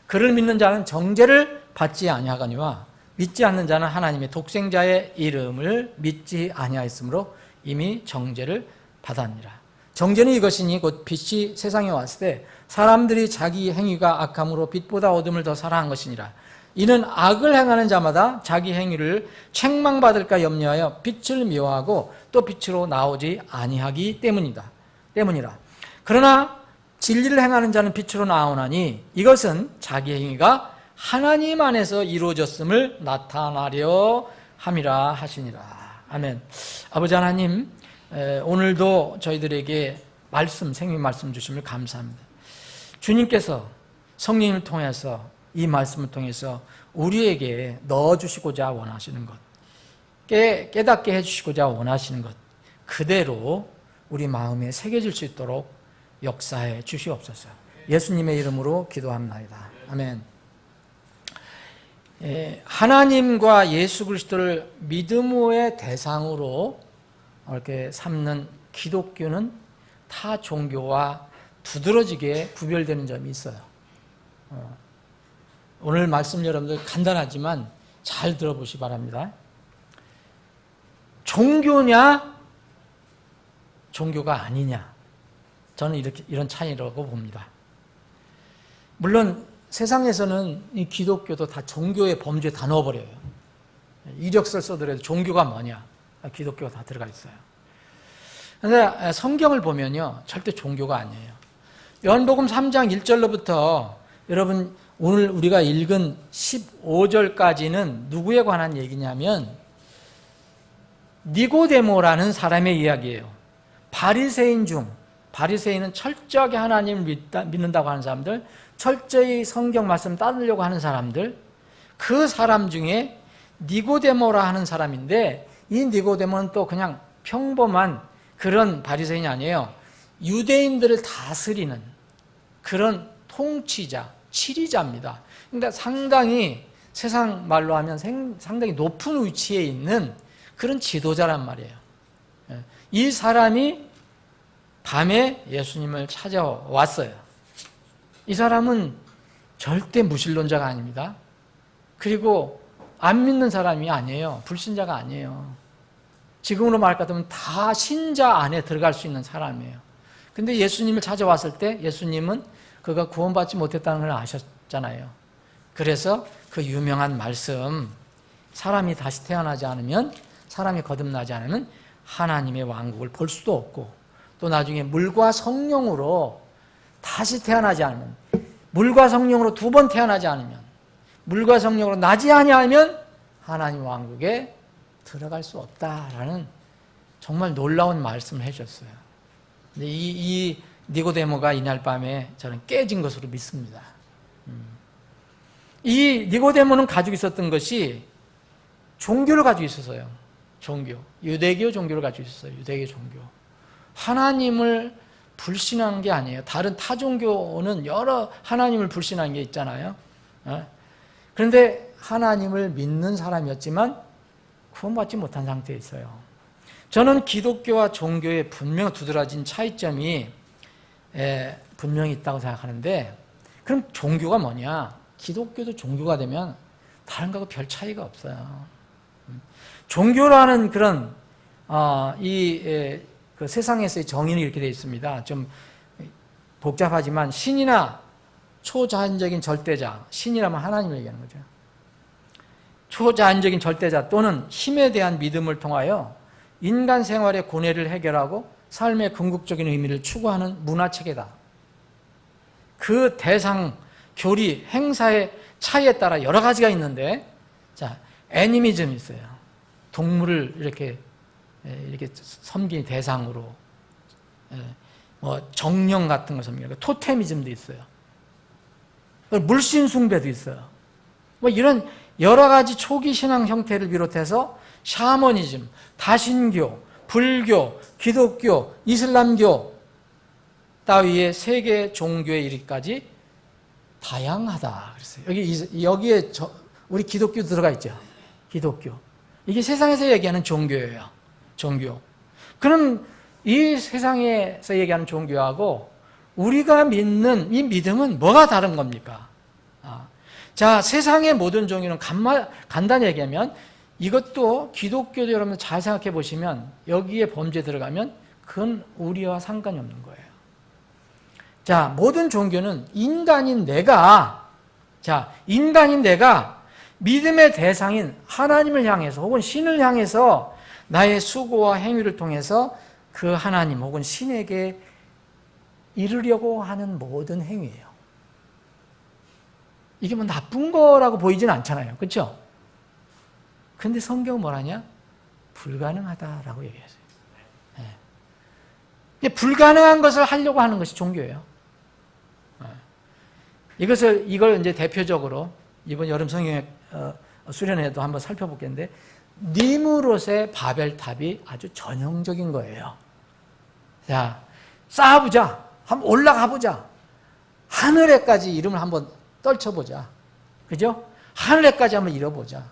그를 믿는 자는 정죄를 받지 아니하거니와 믿지 않는 자는 하나님의 독생자의 이름을 믿지 아니하였으므로 이미 정죄를 받았니라. 정죄는 이것이니 곧 빛이 세상에 왔을 때 사람들이 자기 행위가 악함으로 빛보다 어둠을 더 사랑한 것이니라. 이는 악을 행하는 자마다 자기 행위를 책망받을까 염려하여 빛을 미워하고 또 빛으로 나오지 아니하기 때문이라. 그러나 진리를 행하는 자는 빛으로 나오나니 이것은 자기 행위가 하나님 안에서 이루어졌음을 나타나려 함이라 하시니라. 아멘. 아버지 하나님, 오늘도 저희들에게 생명 말씀 주심을 감사합니다. 주님께서 성령님을 통해서 이 말씀을 통해서 우리에게 넣어주시고자 원하시는 것, 깨닫게 해주시고자 원하시는 것 그대로 우리 마음에 새겨질 수 있도록 역사해 주시옵소서. 예수님의 이름으로 기도합나이다. 아멘. 하나님과 예수 그리스도를 믿음의 대상으로 이렇게 삼는 기독교는 타 종교와 두드러지게 구별되는 점이 있어요. 오늘 말씀 여러분들 간단하지만 잘 들어보시기 바랍니다. 종교냐 종교가 아니냐, 저는 이런 차이라고 봅니다. 물론 세상에서는 이 기독교도 다 종교의 범주에 다 넣어버려요. 이력서를 써더라도 종교가 뭐냐, 기독교가 다 들어가 있어요. 그런데 성경을 보면요, 절대 종교가 아니에요. 요한복음 3장 1절로부터 여러분 오늘 우리가 읽은 15절까지는 누구에 관한 얘기냐면 니고데모라는 사람의 이야기예요. 바리새인은 철저하게 하나님을 믿는다고 하는 사람들, 철저히 성경 말씀 따르려고 하는 사람들, 그 사람 중에 니고데모라 하는 사람인데, 이 니고데모는 또 그냥 평범한 그런 바리새인이 아니에요. 유대인들을 다스리는 그런 통치자, 치리자입니다. 그러니까 상당히 세상 말로 하면 상당히 높은 위치에 있는 그런 지도자란 말이에요. 이 사람이 밤에 예수님을 찾아왔어요. 이 사람은 절대 무신론자가 아닙니다. 그리고 안 믿는 사람이 아니에요. 불신자가 아니에요. 지금으로 말할 것 같으면 다 신자 안에 들어갈 수 있는 사람이에요. 근데 예수님을 찾아왔을 때 예수님은 그가 구원받지 못했다는 걸 아셨잖아요. 그래서 그 유명한 말씀, 사람이 다시 태어나지 않으면, 사람이 거듭나지 않으면 하나님의 왕국을 볼 수도 없고, 또 나중에 물과 성령으로 다시 태어나지 않으면, 물과 성령으로 2번 태어나지 않으면, 물과 성령으로 나지 아니하면 하나님 왕국에 들어갈 수 없다라는 정말 놀라운 말씀을 해줬어요. 근데 이 니고데모가 이날 밤에 저는 깨진 것으로 믿습니다. 이 니고데모는 가지고 있었던 것이 종교를 가지고 있었어요. 종교, 유대교 종교를 가지고 있었어요. 유대교 종교. 하나님을 불신하는 게 아니에요. 다른 타 종교는 여러 하나님을 불신하는 게 있잖아요. 그런데 하나님을 믿는 사람이었지만 구원받지 못한 상태에 있어요. 저는 기독교와 종교의 분명 두드러진 차이점이 분명히 있다고 생각하는데, 그럼 종교가 뭐냐? 기독교도 종교가 되면 다른 거하고 별 차이가 없어요. 종교라는 그런 그 세상에서의 정의는 이렇게 되어 있습니다. 좀 복잡하지만 신이나 초자연적인 절대자, 신이라면 하나님을 얘기하는 거죠. 초자연적인 절대자 또는 힘에 대한 믿음을 통하여 인간 생활의 고뇌를 해결하고 삶의 궁극적인 의미를 추구하는 문화체계다. 그 대상, 교리, 행사의 차이에 따라 여러 가지가 있는데, 자, 애니미즘이 있어요. 동물을 이렇게 섬기는 대상으로, 뭐 정령 같은 걸 섬기는 토테미즘도 있어요. 물신 숭배도 있어요. 뭐 이런 여러 가지 초기 신앙 형태를 비롯해서 샤머니즘, 다신교, 불교, 기독교, 이슬람교 따위의 세계 종교에 이르기까지 다양하다 그랬어요. 여기에 우리 기독교 들어가 있죠. 기독교. 이게 세상에서 얘기하는 종교예요. 종교. 그럼 이 세상에서 얘기하는 종교하고 우리가 믿는 이 믿음은 뭐가 다른 겁니까? 자, 세상의 모든 종교는 간단히 얘기하면, 이것도 기독교도 여러분 잘 생각해 보시면 여기에 범죄에 들어가면 그건 우리와 상관이 없는 거예요. 자, 모든 종교는 인간인 내가 믿음의 대상인 하나님을 향해서 혹은 신을 향해서 나의 수고와 행위를 통해서 그 하나님 혹은 신에게 이르려고 하는 모든 행위예요. 이게 뭐 나쁜 거라고 보이지는 않잖아요. 그렇죠? 근데 성경은 뭐라냐? 불가능하다라고 얘기했어요. 불가능한 것을 하려고 하는 것이 종교예요. 이걸 이제 대표적으로 이번 여름 성경 수련회도 한번 살펴보겠는데, 니무롯의 바벨탑이 아주 전형적인 거예요. 자, 쌓아보자. 한번 올라가보자. 하늘에까지 이름을 한번 떨쳐보자. 그죠? 하늘에까지 한번 이뤄보자.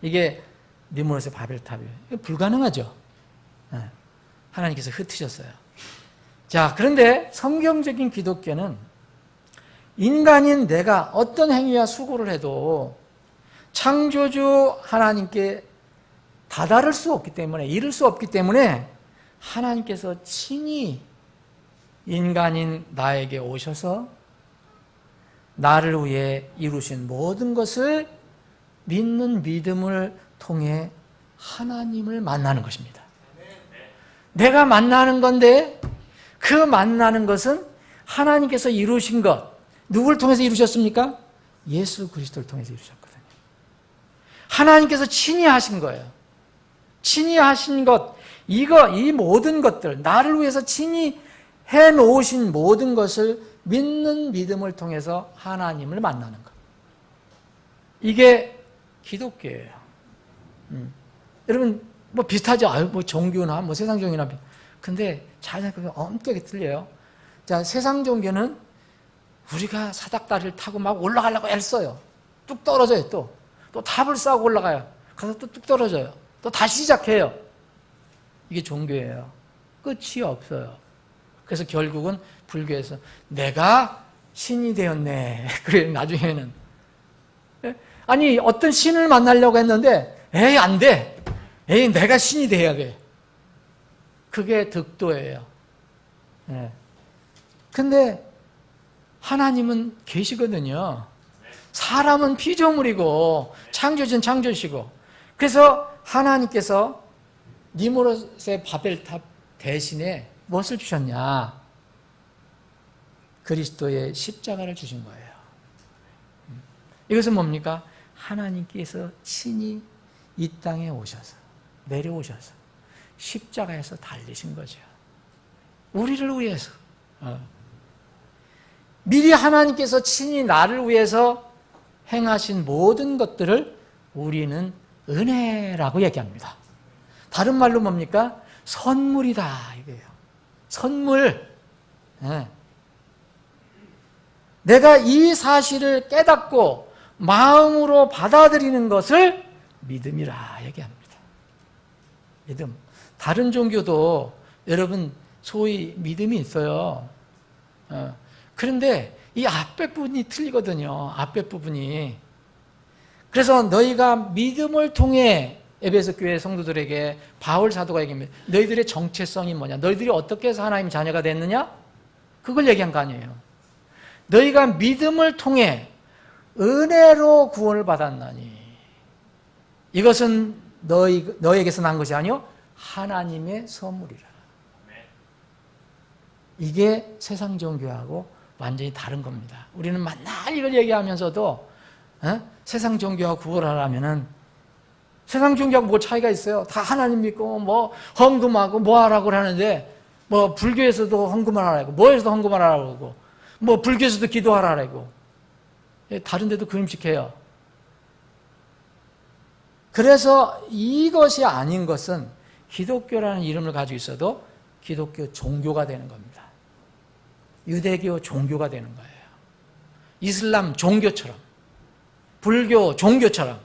이게 니무롯의 바벨탑이에요. 이거 불가능하죠. 하나님께서 흩으셨어요. 자, 그런데 성경적인 기독교는 인간인 내가 어떤 행위와 수고를 해도 창조주 하나님께 다다를 수 없기 때문에, 이룰 수 없기 때문에 하나님께서 친히 인간인 나에게 오셔서 나를 위해 이루신 모든 것을 믿는 믿음을 통해 하나님을 만나는 것입니다. 내가 만나는 건데 그 만나는 것은 하나님께서 이루신 것, 누구를 통해서 이루셨습니까? 예수 그리스도를 통해서 이루셨거든요. 하나님께서 친히 하신 거예요. 친히 하신 것, 이 모든 것들, 나를 위해서 친히 해놓으신 모든 것을 믿는 믿음을 통해서 하나님을 만나는 것. 이게 기독교예요. 여러분, 뭐 비슷하죠? 뭐 종교나, 뭐 세상 종교나. 근데 잘 생각해보면 엄격하게 틀려요. 자, 세상 종교는 우리가 사닥다리를 타고 막 올라가려고 애써요. 뚝 떨어져요, 또. 또 탑을 쌓고 올라가요. 가서 또 뚝 떨어져요. 또 다시 시작해요. 이게 종교예요. 끝이 없어요. 그래서 결국은 불교에서 내가 신이 되었네. 그래요, 나중에는. 아니, 어떤 신을 만나려고 했는데, 에이, 안 돼. 에이, 내가 신이 돼야 돼. 그게 득도예요. 근데 하나님은 계시거든요. 사람은 피조물이고 창조주는 창조시고. 그래서 하나님께서 니무롯의 바벨탑 대신에 무엇을 주셨냐? 그리스도의 십자가를 주신 거예요. 이것은 뭡니까? 하나님께서 친히 이 땅에 오셔서, 내려오셔서 십자가에서 달리신 거죠. 우리를 위해서. 미리 하나님께서 친히 나를 위해서 행하신 모든 것들을 우리는 은혜라고 얘기합니다. 다른 말로 뭡니까? 선물이다, 이거예요. 선물. 내가 이 사실을 깨닫고 마음으로 받아들이는 것을 믿음이라 얘기합니다. 믿음. 다른 종교도 여러분 소위 믿음이 있어요. 그런데 이 앞에 부분이 틀리거든요. 앞에 부분이. 그래서 너희가 믿음을 통해 에베소 교회 성도들에게 바울 사도가 얘기합니다. 너희들의 정체성이 뭐냐? 너희들이 어떻게 해서 하나님의 자녀가 됐느냐? 그걸 얘기한 거 아니에요. 너희가 믿음을 통해 은혜로 구원을 받았나니 이것은 너희에게서 난 것이 아니요 하나님의 선물이라. 이게 세상 종교하고 완전히 다른 겁니다. 우리는 맨날 이걸 얘기하면서도 세상 종교하고 구걸하려면은 세상 종교하고 뭐 차이가 있어요? 다 하나님 믿고 뭐 헌금하고 뭐 하라고 하는데 뭐 불교에서도 헌금을 하라고 뭐에서도 헌금을 하라고 뭐 불교에서도 기도하라고 다른 데도 그림식해요. 그래서 이것이 아닌 것은 기독교라는 이름을 가지고 있어도 기독교 종교가 되는 겁니다. 유대교 종교가 되는 거예요. 이슬람 종교처럼 불교 종교처럼.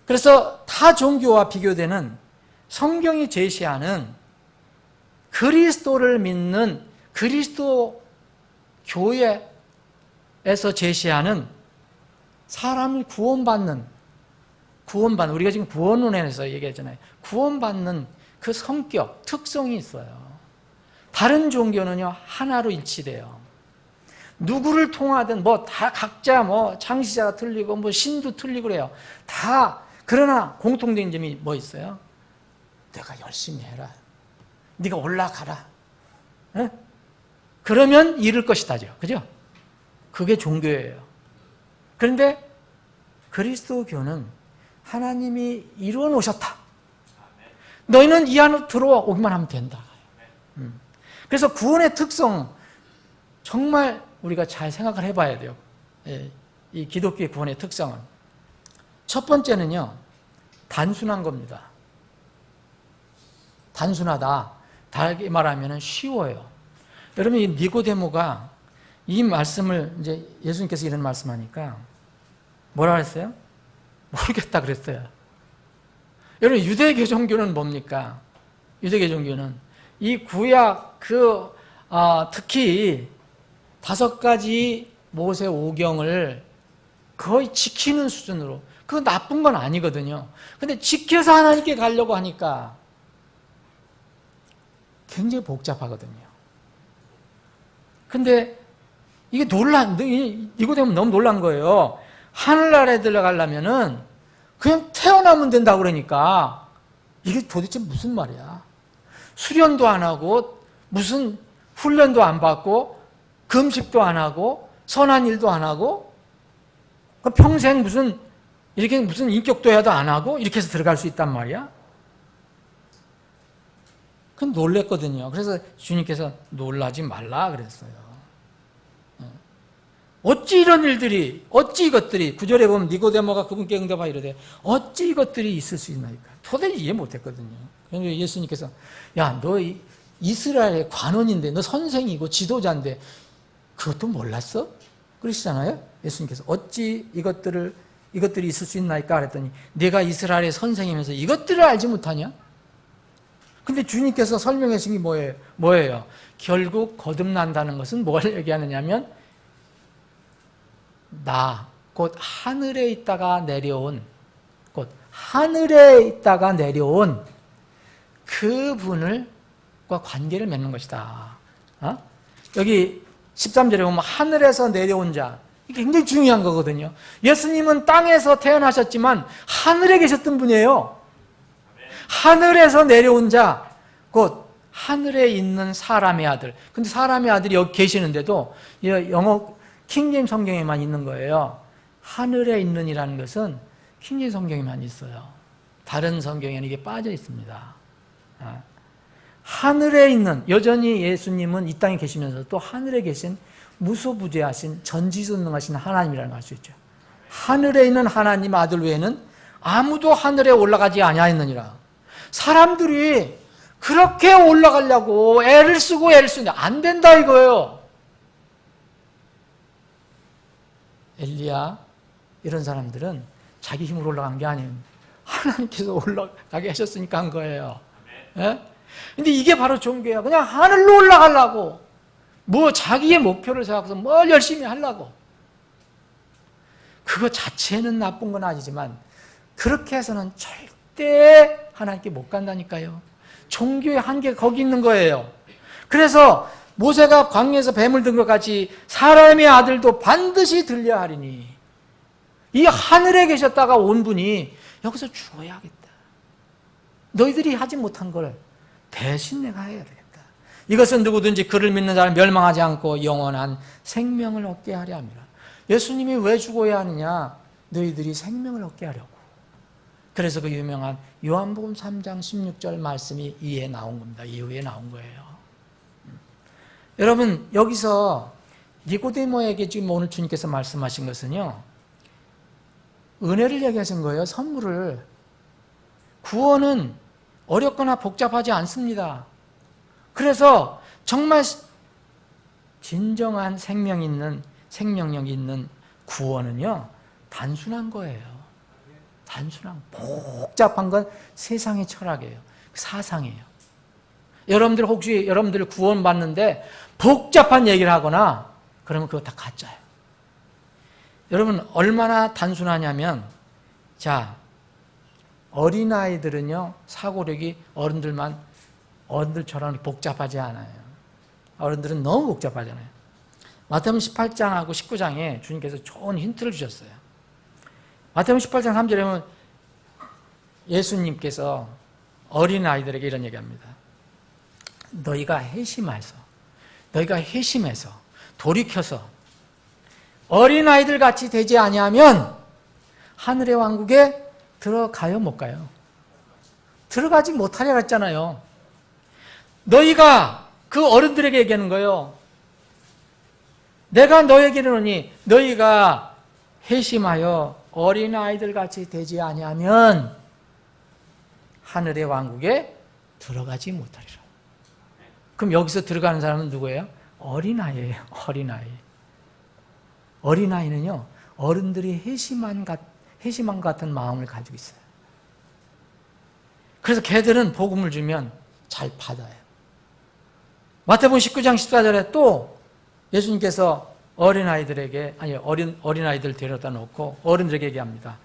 그래서 타 종교와 비교되는 성경이 제시하는 그리스도를 믿는 그리스도 교회에서 제시하는 사람이 구원받는 우리가 지금 구원론에서 얘기했잖아요. 구원받는 그 성격, 특성이 있어요. 다른 종교는요 하나로 일치돼요. 누구를 통하든 뭐 다 각자 뭐 창시자가 틀리고 뭐 신도 틀리고 그래요. 다 그러나 공통된 점이 뭐 있어요? 내가 열심히 해라. 네가 올라가라. 에? 그러면 이룰 것이다죠. 그죠? 그게 종교예요. 그런데 그리스도교는 하나님이 이루어 놓으셨다. 너희는 이 안으로 들어오기만 하면 된다. 그래서 구원의 특성 정말 우리가 잘 생각을 해봐야 돼요. 이 기독교의 구원의 특성은 첫 번째는요, 단순한 겁니다. 단순하다. 다르게 말하면 쉬워요. 여러분, 이 니고데모가 이 말씀을 이제 예수님께서 이런 말씀하니까 뭐라 그랬어요? 모르겠다 그랬어요. 여러분, 유대교 종교는 뭡니까? 유대교 종교는 이 구약 특히 5가지 모세 오경을 거의 지키는 수준으로, 그거 나쁜 건 아니거든요. 근데 지켜서 하나님께 가려고 하니까 굉장히 복잡하거든요. 근데 이게 이거 되면 너무 놀란 거예요. 하늘나라에 들어가려면은 그냥 태어나면 된다고 그러니까 이게 도대체 무슨 말이야? 수련도 안 하고 무슨 훈련도 안 받고 금식도 안 하고 선한 일도 안 하고 평생 무슨 인격도야도 안 하고 이렇게 해서 들어갈 수 있단 말이야? 그건 놀랬거든요. 그래서 주님께서 놀라지 말라 그랬어요. 어찌 이것들이 9절에 보면 니고데모가 그분께 응답하여 이르되 어찌 이것들이 있을 수 있나이까? 도저히 이해 못했거든요. 그래서 예수님께서 야, 너 이스라엘의 관원인데, 너 선생이고 지도자인데 그것도 몰랐어? 그러시잖아요. 예수님께서 어찌 이것들이 있을 수 있나이까? 그랬더니 내가 이스라엘의 선생이면서 이것들을 알지 못하냐? 근데 주님께서 설명하신 게 뭐예요? 결국 거듭난다는 것은 뭘 얘기하느냐면 나, 곧 하늘에 있다가 내려온 그분과 관계를 맺는 것이다. 여기 13절에 보면 하늘에서 내려온 자, 이게 굉장히 중요한 거거든요. 예수님은 땅에서 태어나셨지만 하늘에 계셨던 분이에요. 하늘에서 내려온 자, 곧 하늘에 있는 사람의 아들. 근데 사람의 아들이 여기 계시는데도 영어 킹제임스 성경에만 있는 거예요. 하늘에 있는이라는 것은 킹제임스 성경에만 있어요. 다른 성경에는 이게 빠져 있습니다. 하늘에 있는, 여전히 예수님은 이 땅에 계시면서 또 하늘에 계신 무소부재하신 전지전능하신 하나님이라는 걸 알 수 있죠. 하늘에 있는 하나님 아들 외에는 아무도 하늘에 올라가지 아니하였느니라. 사람들이 그렇게 올라가려고 애를 쓰는데 안 된다 이거예요. 엘리야 이런 사람들은 자기 힘으로 올라간 게 아니에요. 하나님께서 올라가게 하셨으니까 한 거예요. 예? 근데 이게 바로 종교야. 그냥 하늘로 올라가려고 자기의 목표를 생각해서 뭘 열심히 하려고. 그거 자체는 나쁜 건 아니지만 그렇게 해서는 절대 하나님께 못 간다니까요. 종교의 한계가 거기 있는 거예요. 그래서 모세가 광야에서 뱀을 든 것 같이 사람의 아들도 반드시 들려야 하리니, 이 하늘에 계셨다가 온 분이 여기서 죽어야겠다. 너희들이 하지 못한 걸 대신 내가 해야 되겠다. 이것은 누구든지 그를 믿는 자는 멸망하지 않고 영원한 생명을 얻게 하려 함이라. 예수님이 왜 죽어야 하느냐? 너희들이 생명을 얻게 하려고. 그래서 그 유명한 요한복음 3장 16절 말씀이 이후에 나온 겁니다. 이후에 나온 거예요. 여러분, 여기서 니고데모에게 지금 오늘 주님께서 말씀하신 것은요, 은혜를 얘기하신 거예요. 선물을. 구원은 어렵거나 복잡하지 않습니다. 그래서 정말 진정한 생명력이 있는 구원은요, 단순한 거예요. 복잡한 건 세상의 철학이에요. 사상이에요. 여러분들 구원받는데 복잡한 얘기를 하거나 그러면 그거 다 가짜예요. 여러분, 얼마나 단순하냐면, 자, 어린아이들은요, 사고력이 어른들처럼 복잡하지 않아요. 어른들은 너무 복잡하잖아요. 마태복음 18장하고 19장에 주님께서 좋은 힌트를 주셨어요. 마태복음 18장 3절에 보면 예수님께서 어린아이들에게 이런 얘기합니다. 너희가 회심해서 돌이켜서 어린아이들 같이 되지 아니하면 하늘의 왕국에 들어가요, 못 가요? 들어가지 못하려 했잖아요. 너희가 그 어른들에게 얘기하는 거예요. 내가 너에게 이르노니 너희가 회심하여 어린아이들 같이 되지 아니하면 하늘의 왕국에 들어가지 못하리라. 그럼 여기서 들어가는 사람은 누구예요? 어린아이예요. 어린아이. 어린아이는요, 어른들이 회심한 같은 마음을 가지고 있어요. 그래서 걔들은 복음을 주면 잘 받아요. 마태복음 19장 14절에 또 예수님께서 어린아이들에게, 아니, 어린아이들 데려다 놓고 어른들에게 얘기합니다.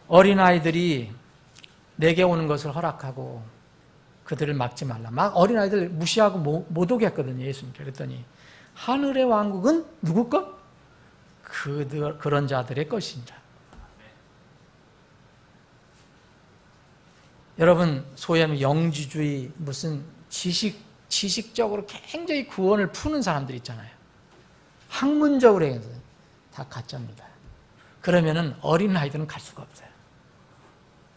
어린아이들이 내게 오는 것을 허락하고 그들을 막지 말라. 막 어린아이들 무시하고 못 오게 했거든요, 예수님께. 그랬더니 하늘의 왕국은 누구 것? 그런 자들의 것이니라. 여러분, 소위 하면 영지주의, 무슨 지식적으로 굉장히 구원을 푸는 사람들 있잖아요. 학문적으로 해서 다 가짜입니다. 그러면은 어린아이들은 갈 수가 없어요.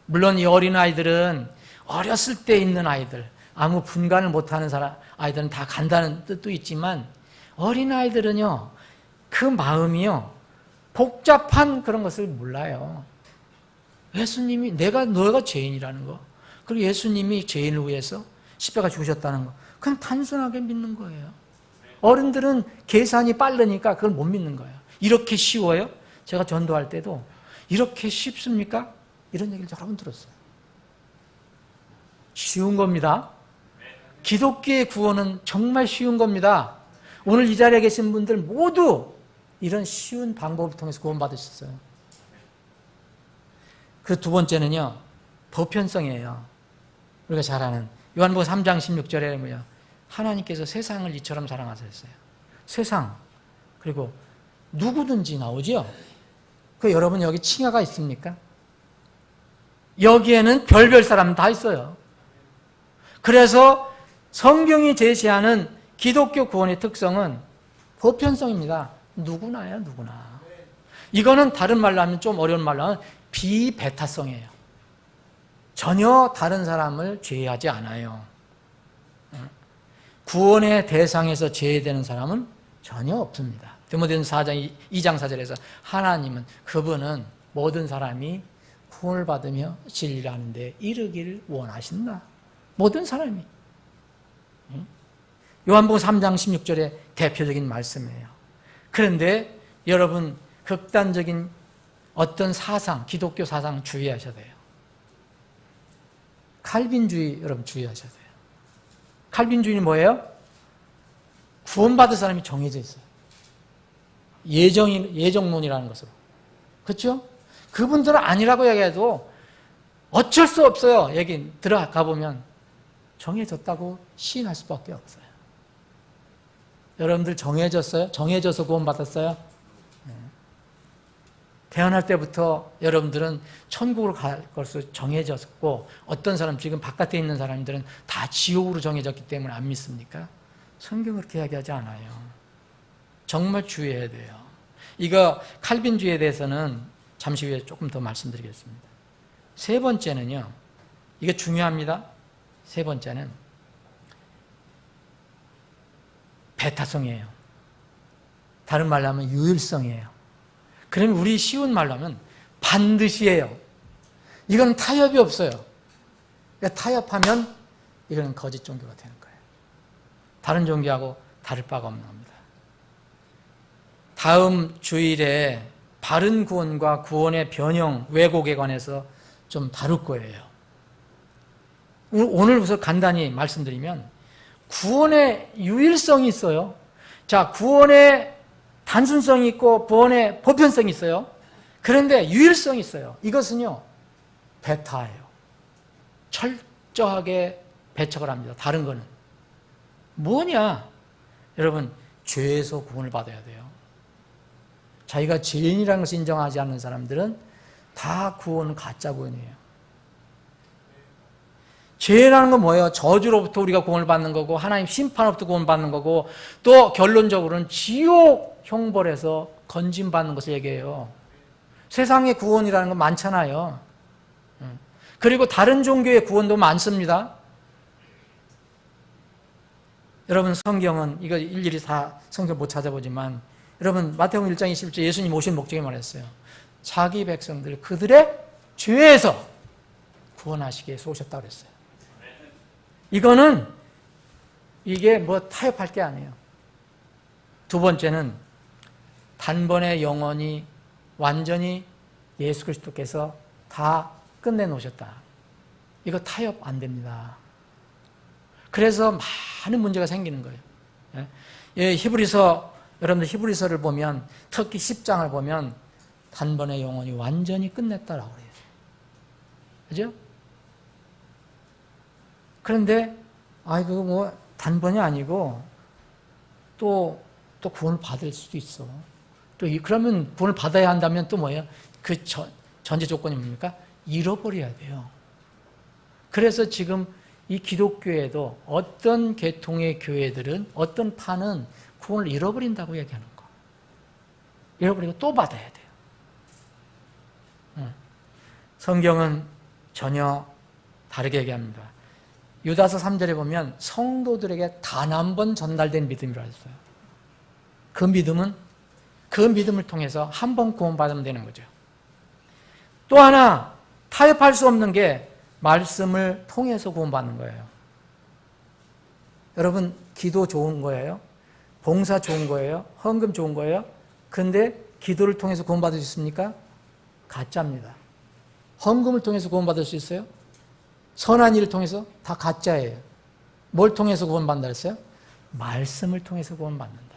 물론 이 어린아이들은 어렸을 때 있는 아이들, 아무 분간을 못하는 아이들은 다 간다는 뜻도 있지만, 어린아이들은요, 그 마음이요, 복잡한 그런 것을 몰라요. 예수님이, 너가 죄인이라는 거, 그리고 예수님이 죄인을 위해서 십자가 죽으셨다는 거, 그냥 단순하게 믿는 거예요. 어른들은 계산이 빠르니까 그걸 못 믿는 거예요. 이렇게 쉬워요? 제가 전도할 때도 이렇게 쉽습니까? 이런 얘기를 여러 번 들었어요. 쉬운 겁니다. 기독교의 구원은 정말 쉬운 겁니다. 오늘 이 자리에 계신 분들 모두 이런 쉬운 방법을 통해서 구원받으셨어요. 그 두 번째는요, 보편성이에요. 우리가 잘 아는 요한복음 3장 16절에 뭐야? 하나님께서 세상을 이처럼 사랑하셨어요. 세상, 그리고 누구든지 나오죠? 그 여러분 여기 칭하가 있습니까? 여기에는 별별 사람 다 있어요. 그래서 성경이 제시하는 기독교 구원의 특성은 보편성입니다. 누구나요, 누구나. 이거는 다른 말로 하면 좀 어려운 말로 하면 비배타성이에요. 전혀 다른 사람을 제외하지 않아요. 구원의 대상에서 제외되는 사람은 전혀 없습니다. 디모데전서 2장 4절에서 하나님은, 그분은 모든 사람이 구원을 받으며 진리라는 데 이르기를 원하신다. 모든 사람이. 요한복음 3장 16절의 대표적인 말씀이에요. 그런데 여러분, 극단적인 어떤 사상, 기독교 사상 주의하셔야 돼요. 칼빈주의 여러분 주의하셔야 돼요. 칼빈주의는 뭐예요? 구원받을 사람이 정해져 있어요. 예정론이라는 것으로. 그렇죠? 그분들은 아니라고 얘기해도 어쩔 수 없어요. 여기 들어가 보면 정해졌다고 시인할 수밖에 없어요. 여러분들 정해졌어요? 정해져서 구원받았어요? 태어날 때부터 여러분들은 천국으로 갈 것으로 정해졌고, 어떤 사람, 지금 바깥에 있는 사람들은 다 지옥으로 정해졌기 때문에 안 믿습니까? 성경은 그렇게 이야기하지 않아요. 정말 주의해야 돼요. 이거 칼빈주의에 대해서는 잠시 후에 조금 더 말씀드리겠습니다. 세 번째는요, 이게 중요합니다. 세 번째는 배타성이에요. 다른 말로 하면 유일성이에요. 그러면 우리 쉬운 말로 하면 반드시예요. 이건 타협이 없어요. 그러니까 타협하면 이거는 거짓 종교가 되는 거예요. 다른 종교하고 다를 바가 없는 겁니다. 다음 주일에 바른 구원과 구원의 변형, 왜곡에 관해서 좀 다룰 거예요. 오늘 우선 간단히 말씀드리면, 구원의 유일성이 있어요. 자, 구원의 단순성이 있고 구원의 보편성이 있어요. 그런데 유일성이 있어요. 이것은요, 배타예요. 철저하게 배척을 합니다. 다른 거는 뭐냐? 여러분, 죄에서 구원을 받아야 돼요. 자기가 죄인이라는 것을 인정하지 않는 사람들은 다 구원은 가짜 구원이에요. 죄라는 건 뭐예요? 저주로부터 우리가 구원을 받는 거고, 하나님 심판으로부터 구원을 받는 거고, 또 결론적으로는 지옥 형벌에서 건진받는 것을 얘기해요. 세상의 구원이라는 건 많잖아요. 그리고 다른 종교의 구원도 많습니다. 여러분, 성경은 이거 일일이 다 성경 못 찾아보지만, 여러분 마태복음 1장 21절 예수님 오신 목적에 말했어요. 자기 백성들 그들의 죄에서 구원하시기 위해서 오셨다고 그랬어요. 이게 뭐 타협할 게 아니에요. 두 번째는 단번에 영원히 완전히 예수 그리스도께서 다 끝내놓으셨다. 이거 타협 안 됩니다. 그래서 많은 문제가 생기는 거예요. 예, 여러분들 히브리서를 보면, 특히 10장을 보면 단번에 영원히 완전히 끝냈다라고 그래요. 그죠? 그런데 그거 뭐 단번이 아니고 또 구원을 받을 수도 있어. 그러면 구원을 받아야 한다면 또 뭐예요? 그 전제 조건이 뭡니까? 잃어버려야 돼요. 그래서 지금 이 기독교에도 어떤 계통의 교회들은, 어떤 파는 구원을 잃어버린다고 얘기하는 거. 잃어버리고 또 받아야 돼요. 성경은 전혀 다르게 얘기합니다. 유다서 3절에 보면 성도들에게 단 한 번 전달된 믿음이라고 했어요. 그 믿음을 통해서 한 번 구원받으면 되는 거죠. 또 하나 타협할 수 없는 게 말씀을 통해서 구원받는 거예요. 여러분, 기도 좋은 거예요? 봉사 좋은 거예요? 헌금 좋은 거예요? 근데 기도를 통해서 구원받을 수 있습니까? 가짜입니다. 헌금을 통해서 구원받을 수 있어요? 선한 일을 통해서? 다 가짜예요. 뭘 통해서 구원받는다 했어요? 말씀을 통해서 구원받는다.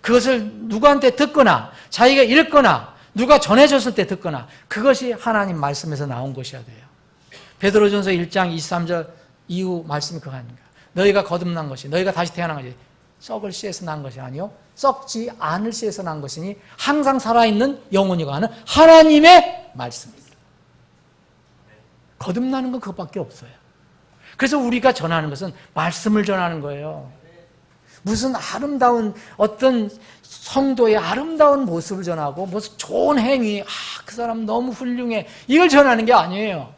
그것을 누구한테 듣거나 자기가 읽거나 누가 전해줬을 때 듣거나, 그것이 하나님 말씀에서 나온 것이어야 돼요. 베드로전서 1장 23절 이후 말씀이 그거 아닌가. 너희가 거듭난 것이, 너희가 다시 태어난 것이 썩을 씨에서 난 것이 아니요 썩지 않을 씨에서 난 것이니 항상 살아있는 영원히 가는 하나님의 말씀입니다. 거듭나는 건 그것밖에 없어요. 그래서 우리가 전하는 것은 말씀을 전하는 거예요. 무슨 아름다운 어떤 성도의 아름다운 모습을 전하고 무슨 좋은 행위, 그 사람 너무 훌륭해, 이걸 전하는 게 아니에요.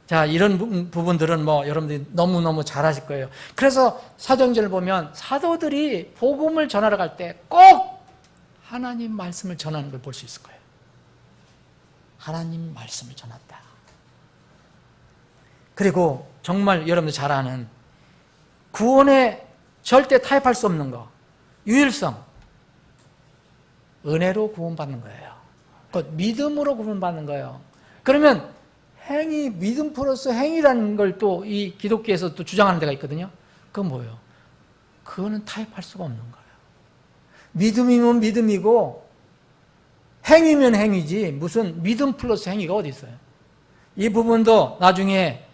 자, 이런 부분들은 뭐 여러분들이 너무너무 잘 아실 거예요. 그래서 사도행전을 보면 사도들이 복음을 전하러 갈 때 꼭 하나님 말씀을 전하는 걸 볼 수 있을 거예요. 하나님 말씀을 전한다. 그리고 정말 여러분들 잘 아는 구원에 절대 타협할 수 없는 거, 유일성, 은혜로 구원받는 거예요. 그 믿음으로 구원받는 거예요. 그러면 행위, 믿음 플러스 행위라는 걸 또 이 기독교에서 또 주장하는 데가 있거든요. 그건 뭐예요? 그거는 타협할 수가 없는 거예요. 믿음이면 믿음이고 행위면 행위지 무슨 믿음 플러스 행위가 어디 있어요? 이 부분도 나중에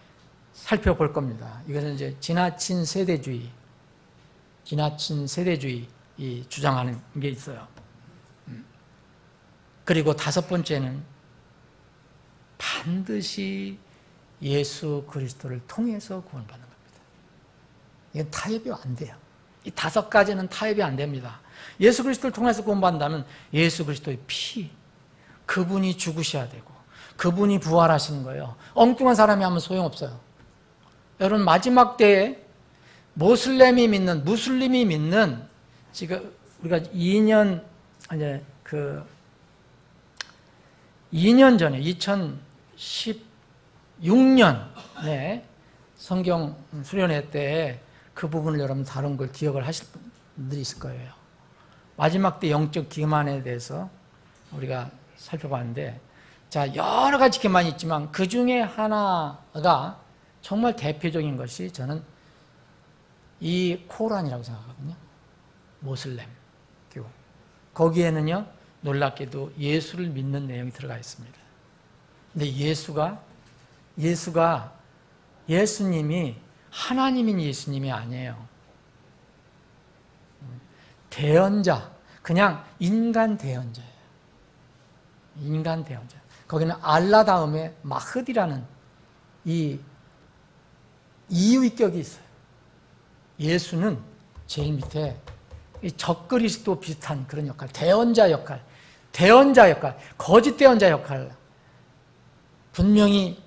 살펴볼 겁니다. 이것은 이제 지나친 세대주의 이 주장하는 게 있어요. 그리고 다섯 번째는 반드시 예수 그리스도를 통해서 구원받는 겁니다. 이건 타협이 안 돼요. 이 다섯 가지는 타협이 안 됩니다. 예수 그리스도를 통해서 구원받는다면 예수 그리스도의 피, 그분이 죽으셔야 되고 그분이 부활하시는 거예요. 엉뚱한 사람이 하면 소용없어요. 여러분, 마지막 때에 무슬림이 믿는 지금 우리가 2년 전에 2016년에 성경 수련회 때 그 부분을 여러분 다룬 걸 기억을 하실 분들이 있을 거예요. 마지막 때 영적 기만에 대해서 우리가 살펴봤는데, 자, 여러 가지 기만이 있지만 그 중에 하나가 정말 대표적인 것이 저는 이 코란이라고 생각하거든요. 모슬렘 교. 거기에는요, 놀랍게도 예수를 믿는 내용이 들어가 있습니다. 근데 예수님이 하나님인 예수님이 아니에요. 대언자, 그냥 인간 대언자예요. 인간 대언자. 거기는 알라 다음에 마흐디라는 이 이유격이 있어요. 예수는 제일 밑에 이 적그리스도 비슷한 그런 역할, 대언자 역할, 거짓 대언자 역할. 분명히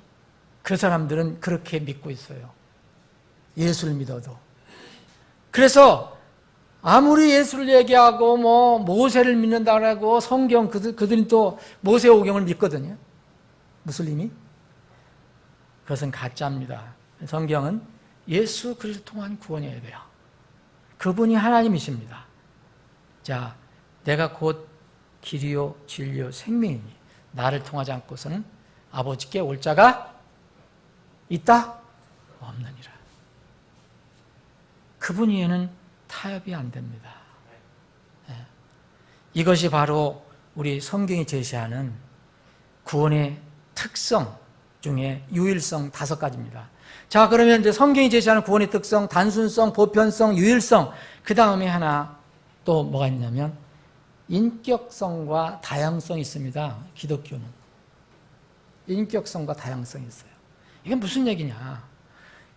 그 사람들은 그렇게 믿고 있어요. 예수를 믿어도. 그래서 아무리 예수를 얘기하고 뭐 모세를 믿는다고 성경 그들이 또 모세오경을 믿거든요. 무슬림이. 그것은 가짜입니다. 성경은 예수 그리스도를 통한 구원이어야 돼요. 그분이 하나님이십니다. 자, 내가 곧 길이요 진리요 생명이니 나를 통하지 않고서는 아버지께 올 자가 있다? 없느니라. 그분 위에는 타협이 안 됩니다. 이것이 바로 우리 성경이 제시하는 구원의 특성 중에 유일성 5가지입니다. 자, 그러면 이제 성경이 제시하는 구원의 특성, 단순성, 보편성, 유일성, 그 다음에 하나 또 뭐가 있냐면 인격성과 다양성이 있습니다. 기독교는 인격성과 다양성이 있어요. 이게 무슨 얘기냐?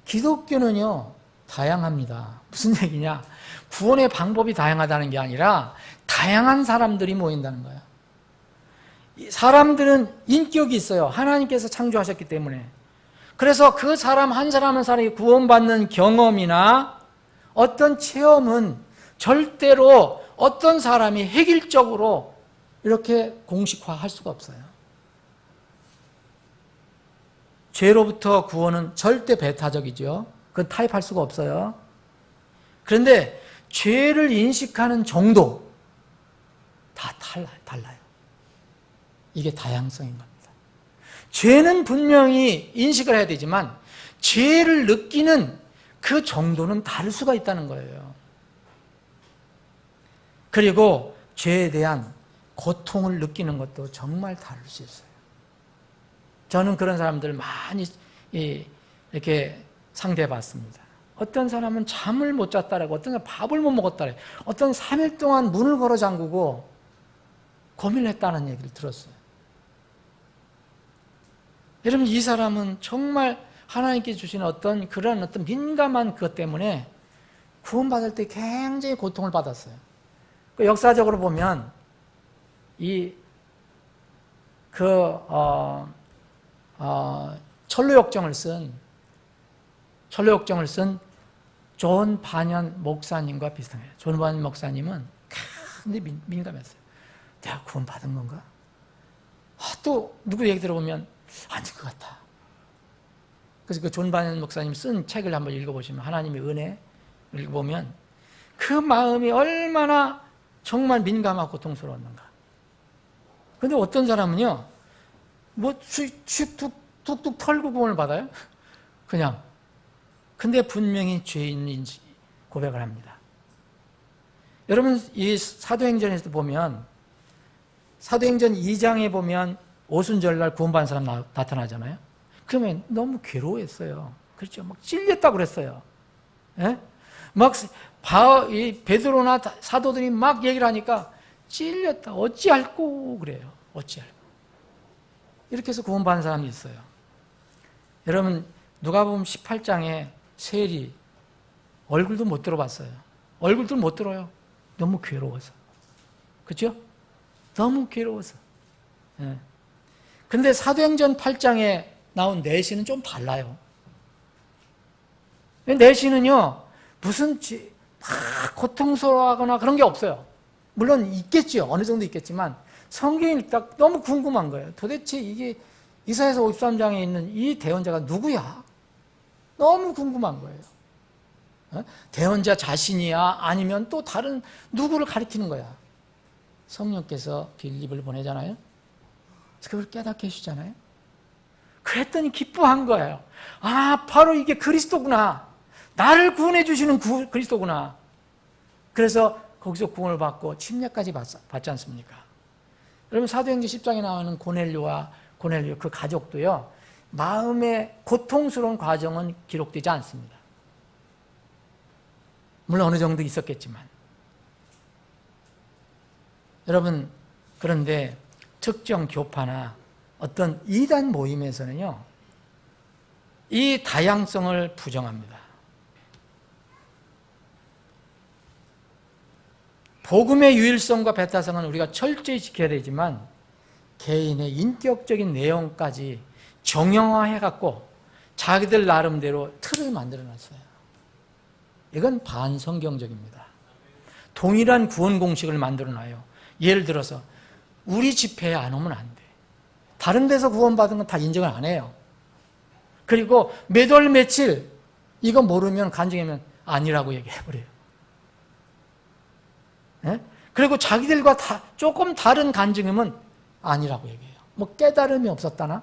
기독교는요 다양합니다. 무슨 얘기냐? 구원의 방법이 다양하다는 게 아니라 다양한 사람들이 모인다는 거예요. 사람들은 인격이 있어요. 하나님께서 창조하셨기 때문에. 그래서 그 사람 한 사람 한 사람이 구원받는 경험이나 어떤 체험은 절대로 어떤 사람이 획일적으로 이렇게 공식화할 수가 없어요. 죄로부터 구원은 절대 배타적이죠. 그건 타협할 수가 없어요. 그런데 죄를 인식하는 정도 다 달라요. 이게 다양성인 겁니다. 죄는 분명히 인식을 해야 되지만 죄를 느끼는 그 정도는 다를 수가 있다는 거예요. 그리고 죄에 대한 고통을 느끼는 것도 정말 다를 수 있어요. 저는 그런 사람들 많이 이렇게 상대해 봤습니다. 어떤 사람은 잠을 못 잤다라고, 어떤 사람은 밥을 못 먹었다라고, 어떤 3일 동안 문을 걸어 잠그고 고민을 했다는 얘기를 들었어요. 여러분, 이 사람은 정말 하나님께 주시는 어떤 그런 어떤 민감한 그것 때문에 구원받을 때 굉장히 고통을 받았어요. 그 역사적으로 보면 철로역정을 쓴 존 반연 목사님과 비슷해요. 존 반연 목사님은 굉장히 민감했어요. 내가 구원받은 건가? 또 누구 얘기 들어보면 아닌 것 같아. 그래서 그 존 반연 목사님 쓴 책을 한번 읽어보시면, 하나님의 은혜 읽어보면 그 마음이 얼마나 정말 민감하고 고통스러웠는가. 그런데 어떤 사람은요, 뭐 툭툭 털고 구원을 받아요? 그냥. 근데 분명히 죄인인지 고백을 합니다. 여러분, 이 사도행전에서 보면, 사도행전 2장에 보면 오순절날 구원받은 사람 나타나잖아요. 그러면 너무 괴로워했어요. 그렇죠? 막 찔렸다고 그랬어요. 예? 막 베드로나 사도들이 막 얘기를 하니까 찔렸다. 어찌할꼬 그래요. 어찌할꼬. 이렇게 해서 구원받은 사람이 있어요. 여러분, 누가복음 18장에 세리 얼굴도 못 들어봤어요. 얼굴도 못 들어요. 너무 괴로워서. 그렇죠? 너무 괴로워서. 예. 근데 사도행전 8장에 나온 내시는 좀 달라요. 내시는요, 무슨 막 고통스러워하거나 그런 게 없어요. 물론 있겠죠. 어느 정도 있겠지만 성경이 읽다 너무 궁금한 거예요. 도대체 이게 이사야서 53장에 있는 이 대언자가 누구야? 너무 궁금한 거예요. 대언자 자신이야? 아니면 또 다른 누구를 가리키는 거야? 성령께서 빌립을 보내잖아요. 그걸 깨닫게 해주잖아요. 그랬더니 기뻐한 거예요. 아, 바로 이게 그리스도구나. 나를 구원해 주시는 그리스도구나. 그래서 거기서 구원을 받고 침례까지 받지 않습니까? 여러분, 사도행전 10장에 나오는 고넬료 그 가족도요, 마음의 고통스러운 과정은 기록되지 않습니다. 물론 어느 정도 있었겠지만. 여러분, 그런데 특정 교파나 어떤 이단 모임에서는요, 이 다양성을 부정합니다. 복음의 유일성과 배타성은 우리가 철저히 지켜야 되지만 개인의 인격적인 내용까지 정형화해갖고 자기들 나름대로 틀을 만들어놨어요. 이건 반성경적입니다. 동일한 구원 공식을 만들어 놔요. 예를 들어서 우리 집회에 안 오면 안 돼. 다른 데서 구원받은 건 다 인정을 안 해요. 그리고 몇 월 며칠 이거 모르면 간증하면 아니라고 얘기해버려요. 예? 그리고 자기들과 조금 다른 간증이면 아니라고 얘기해요. 뭐 깨달음이 없었다나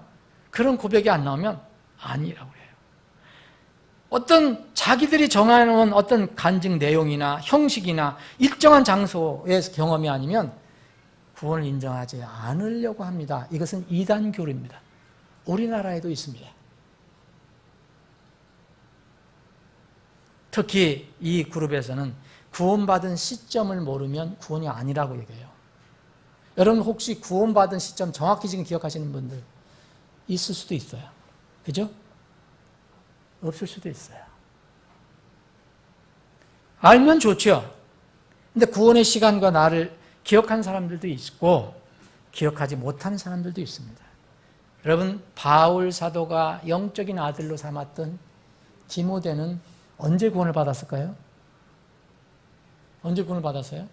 그런 고백이 안 나오면 아니라고 해요. 어떤 자기들이 정해놓은 어떤 간증 내용이나 형식이나 일정한 장소에서 경험이 아니면 구원을 인정하지 않으려고 합니다. 이것은 이단교리입니다. 우리나라에도 있습니다. 특히 이 그룹에서는 구원받은 시점을 모르면 구원이 아니라고 얘기해요. 여러분 혹시 구원받은 시점 정확히 지금 기억하시는 분들 있을 수도 있어요. 그죠? 없을 수도 있어요. 알면 좋죠. 근데 구원의 시간과 날을 기억한 사람들도 있고 기억하지 못하는 사람들도 있습니다. 여러분 바울 사도가 영적인 아들로 삼았던 디모데는 언제 구원을 받았을까요? 언제 구원을 받았어요?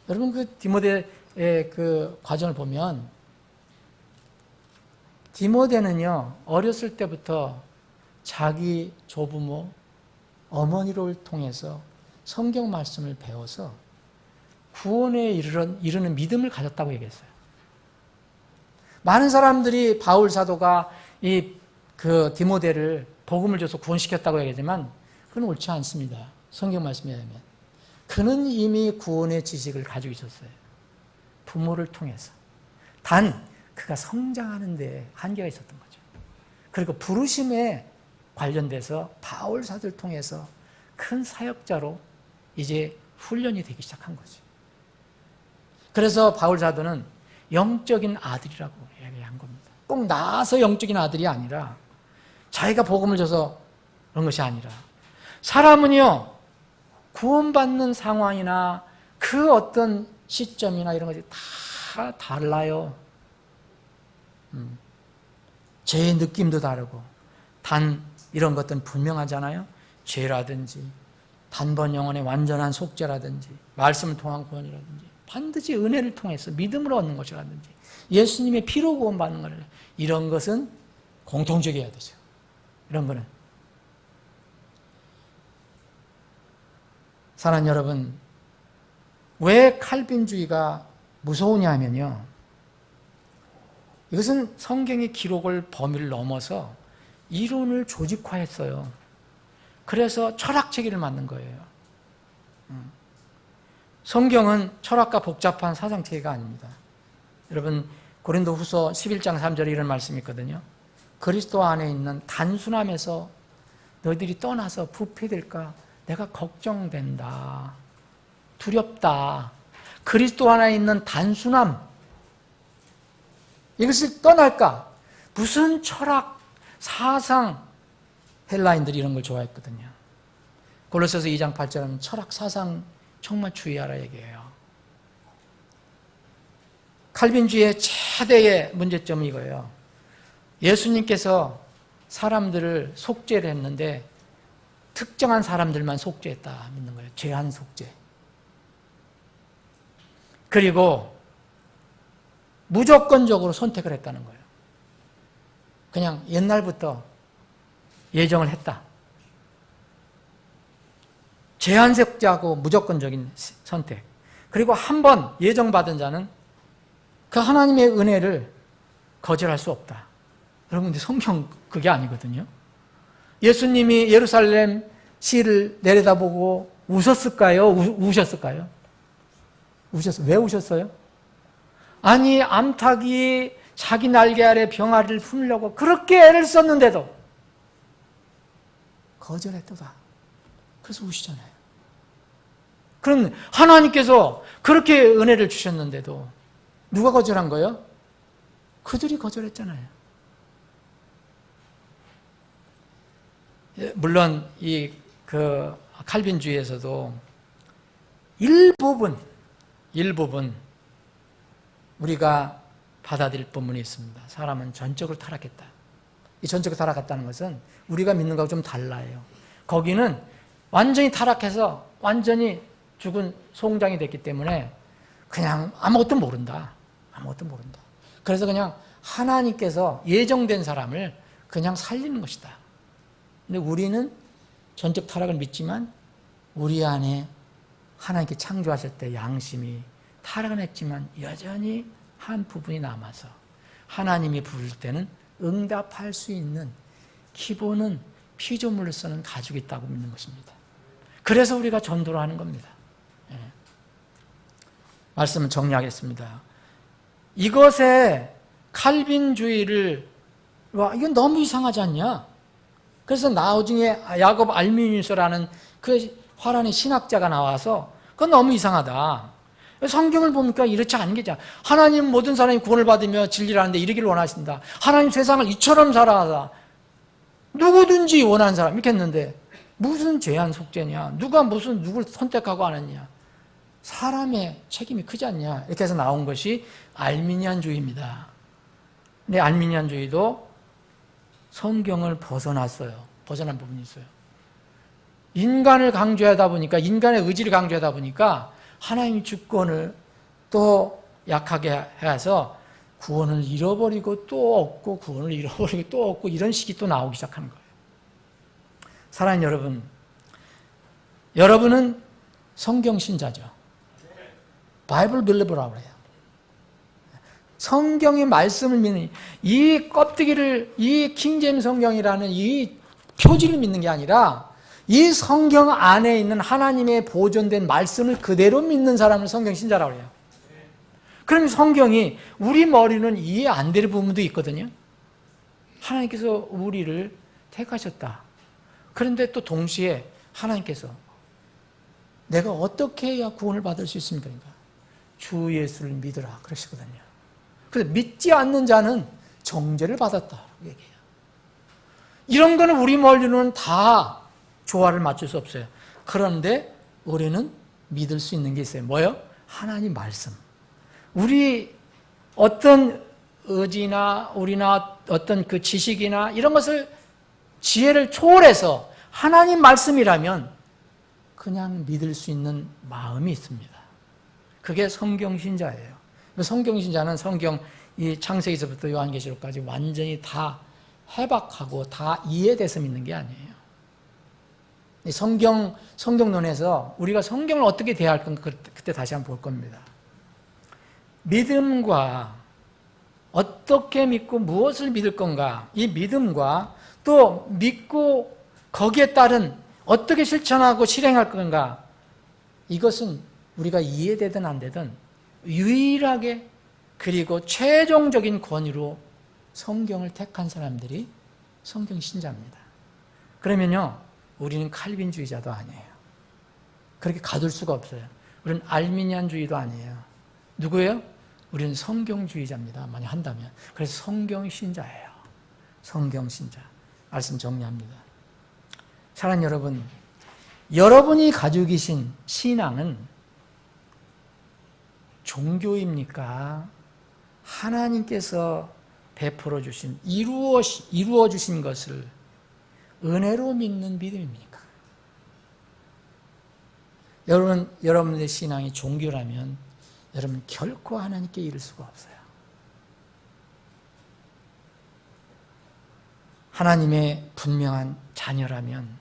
여러분 그 디모데의 그 과정을 보면 디모데는요 어렸을 때부터 자기 조부모 어머니를 통해서 성경 말씀을 배워서 구원에 이르는 믿음을 가졌다고 얘기했어요. 많은 사람들이 바울 사도가 그 디모데를 복음을 줘서 구원시켰다고 얘기하지만 그건 옳지 않습니다. 성경 말씀에 의하면 그는 이미 구원의 지식을 가지고 있었어요. 부모를 통해서. 단 그가 성장하는 데 한계가 있었던 거죠. 그리고 부르심에 관련돼서 바울 사도를 통해서 큰 사역자로 이제 훈련이 되기 시작한 거죠. 그래서 바울 사도는 영적인 아들이라고 얘기한 겁니다. 꼭 낳아서 영적인 아들이 아니라 자기가 복음을 줘서 그런 것이 아니라 사람은요 구원받는 상황이나 그 어떤 시점이나 이런 것이 다 달라요. 죄의 느낌도 다르고 단 이런 것들은 분명하잖아요. 죄라든지 단번 영혼의 완전한 속죄라든지 말씀을 통한 구원이라든지 반드시 은혜를 통해서 믿음을 얻는 것이라든지 예수님의 피로 구원받는 것을 이런 것은 공통적이어야 되죠. 이런 거는 사랑하는 여러분 왜 칼빈주의가 무서우냐 하면요 이것은 성경의 기록을 범위를 넘어서 이론을 조직화했어요. 그래서 철학체계를 만든 거예요. 성경은 철학과 복잡한 사상체계가 아닙니다. 여러분 고린도후서 11장 3절에 이런 말씀이 있거든요. 그리스도 안에 있는 단순함에서 너희들이 떠나서 부패될까 내가 걱정된다. 두렵다. 그리스도 안에 있는 단순함 이것을 떠날까? 무슨 철학, 사상 헬라인들이 이런 걸 좋아했거든요. 골로새서 2장 8절은 철학, 사상 정말 주의하라 얘기해요. 칼빈주의의 최대의 문제점은 이거예요. 예수님께서 사람들을 속죄를 했는데 특정한 사람들만 속죄했다 믿는 거예요. 제한 속죄. 그리고 무조건적으로 선택을 했다는 거예요. 그냥 옛날부터 예정을 했다. 제한적자고 무조건적인 선택. 그리고 한 번 예정받은 자는 그 하나님의 은혜를 거절할 수 없다. 여러분, 근데 성경 그게 아니거든요. 예수님이 예루살렘 시를 내려다보고 우셨을까요? 우셨을까요? 우셨어요. 왜 우셨어요? 아니, 암탉이 자기 날개 아래 병아리를 품으려고 그렇게 애를 썼는데도 거절했도다. 그래서 우시잖아요. 그럼 하나님께서 그렇게 은혜를 주셨는데도 누가 거절한 거예요? 그들이 거절했잖아요. 물론 이 칼빈주의에서도 일부분 우리가 받아들일 부분이 있습니다. 사람은 전적으로 타락했다. 이 전적으로 타락했다는 것은 우리가 믿는 거하고 좀 달라요. 거기는 완전히 타락해서 완전히 죽은 송장이 됐기 때문에 그냥 아무것도 모른다. 아무것도 모른다. 그래서 그냥 하나님께서 예정된 사람을 그냥 살리는 것이다. 근데 우리는 전적 타락을 믿지만 우리 안에 하나님께 창조하실 때 양심이 타락은 했지만 여전히 한 부분이 남아서 하나님이 부를 때는 응답할 수 있는 기본은 피조물로서는 가지고 있다고 믿는 것입니다. 그래서 우리가 전도를 하는 겁니다. 예. 말씀을 정리하겠습니다. 이것에 칼빈주의를 와 이건 너무 이상하지 않냐? 그래서 나중에 야곱 알미니우스라는 그 화란의 신학자가 나와서 그건 너무 이상하다. 성경을 보니까 이렇지 않은 게잖아. 하나님 모든 사람이 구원을 받으며 진리를 하는데 이르기를 원하신다. 하나님 세상을 이처럼 살아하다. 누구든지 원하는 사람 이렇게 했는데 무슨 제한 속죄냐? 누가 무슨 누굴 선택하고 안 했냐? 사람의 책임이 크지 않냐? 이렇게 해서 나온 것이 알미니안주의입니다. 근데 알미니안주의도 성경을 벗어났어요. 벗어난 부분이 있어요. 인간을 강조하다 보니까 인간의 의지를 강조하다 보니까 하나님의 주권을 또 약하게 해서 구원을 잃어버리고 또 얻고 구원을 잃어버리고 또 얻고 이런 식이 또 나오기 시작하는 거예요. 사랑하는 여러분, 여러분은 성경 신자죠. 바이블 빌리버라고 해요. 성경의 말씀을 믿는 이 껍데기를 이 킹제임 성경이라는 이 표지를 믿는 게 아니라 이 성경 안에 있는 하나님의 보존된 말씀을 그대로 믿는 사람을 성경 신자라고 해요. 그럼 성경이 우리 머리는 이해 안 되는 부분도 있거든요. 하나님께서 우리를 택하셨다. 그런데 또 동시에 하나님께서 내가 어떻게 해야 구원을 받을 수 있습니까? 주 예수를 믿으라 그러시거든요. 그래서 믿지 않는 자는 정죄를 받았다 얘기해요. 이런 거는 우리 머리로는 다 조화를 맞출 수 없어요. 그런데 우리는 믿을 수 있는 게 있어요. 뭐요? 하나님 말씀. 우리 어떤 의지나 우리나 어떤 그 지식이나 이런 것을 지혜를 초월해서 하나님 말씀이라면 그냥 믿을 수 있는 마음이 있습니다. 그게 성경신자예요. 성경신자는 성경 이 창세기서부터 요한계시록까지 완전히 다 해박하고 다 이해돼서 믿는 게 아니에요. 성경론에서 우리가 성경을 어떻게 대할 건가 그때 다시 한번 볼 겁니다. 믿음과 어떻게 믿고 무엇을 믿을 건가, 이 믿음과 또 믿고 거기에 따른 어떻게 실천하고 실행할 건가, 이것은 우리가 이해되든 안 되든 유일하게 그리고 최종적인 권위로 성경을 택한 사람들이 성경 신자입니다. 그러면요, 우리는 칼빈주의자도 아니에요. 그렇게 가둘 수가 없어요. 우리는 알미니안주의도 아니에요. 누구예요? 우리는 성경주의자입니다. 만약 한다면. 그래서 성경신자예요. 성경신자. 말씀 정리합니다. 사랑하는 여러분, 여러분이 가지고 계신 신앙은 종교입니까? 하나님께서 베풀어 주신, 이루어 주신 것을 은혜로 믿는 믿음입니까? 여러분의 신앙이 종교라면 여러분 결코 하나님께 이를 수가 없어요. 하나님의 분명한 자녀라면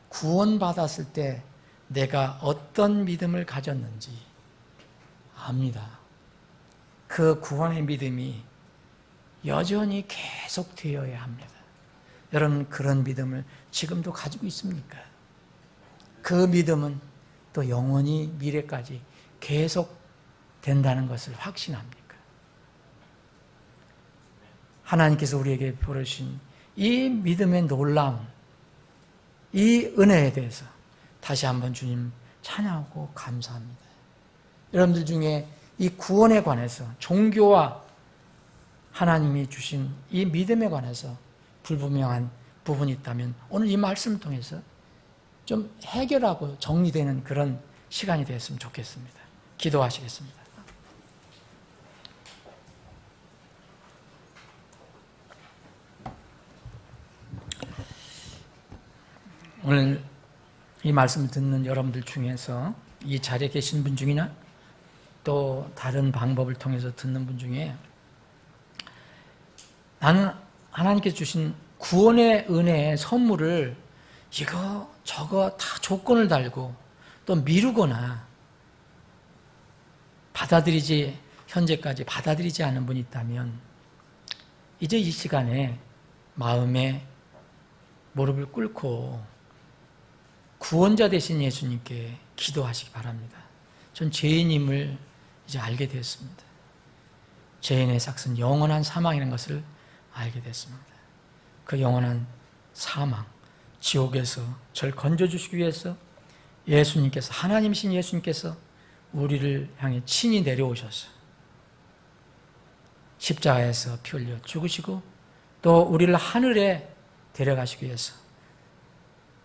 구원받았을 때 내가 어떤 믿음을 가졌는지 압니다. 그 구원의 믿음이 여전히 계속되어야 합니다. 여러분 그런 믿음을 지금도 가지고 있습니까? 그 믿음은 또 영원히 미래까지 계속 된다는 것을 확신합니까? 하나님께서 우리에게 보여주신 이 믿음의 놀라운 이 은혜에 대해서 다시 한번 주님 찬양하고 감사합니다. 여러분들 중에 이 구원에 관해서 종교와 하나님이 주신 이 믿음에 관해서 불분명한 부분이 있다면 오늘 이 말씀을 통해서 좀 해결하고 정리되는 그런 시간이 되었으면 좋겠습니다. 기도하시겠습니다. 오늘 이 말씀을 듣는 여러분들 중에서 이 자리에 계신 분 중이나 또 다른 방법을 통해서 듣는 분 중에 나는 하나님께서 주신 구원의 은혜의 선물을 이거 저거 다 조건을 달고 또 미루거나 현재까지 받아들이지 않은 분이 있다면 이제 이 시간에 마음에 무릎을 꿇고 구원자 되신 예수님께 기도하시기 바랍니다. 전 죄인임을 이제 알게 되었습니다. 죄인의 삭은 영원한 사망이라는 것을 알게 됐습니다. 그 영원한 사망, 지옥에서 저를 건져주시기 위해서 예수님께서, 하나님이신 예수님께서 우리를 향해 친히 내려오셔서 십자가에서 피 흘려 죽으시고 또 우리를 하늘에 데려가시기 위해서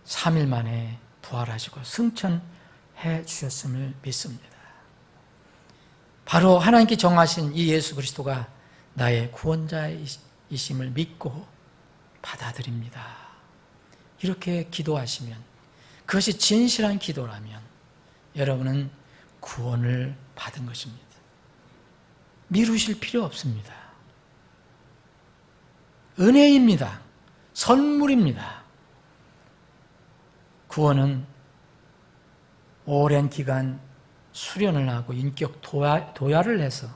3일 만에 부활하시고 승천해 주셨음을 믿습니다. 바로 하나님께 정하신 이 예수 그리스도가 나의 구원자이심을 믿고 받아들입니다. 이렇게 기도하시면, 그것이 진실한 기도라면 여러분은 구원을 받은 것입니다. 미루실 필요 없습니다. 은혜입니다. 선물입니다. 구원은 오랜 기간 수련을 하고 인격 도야를 해서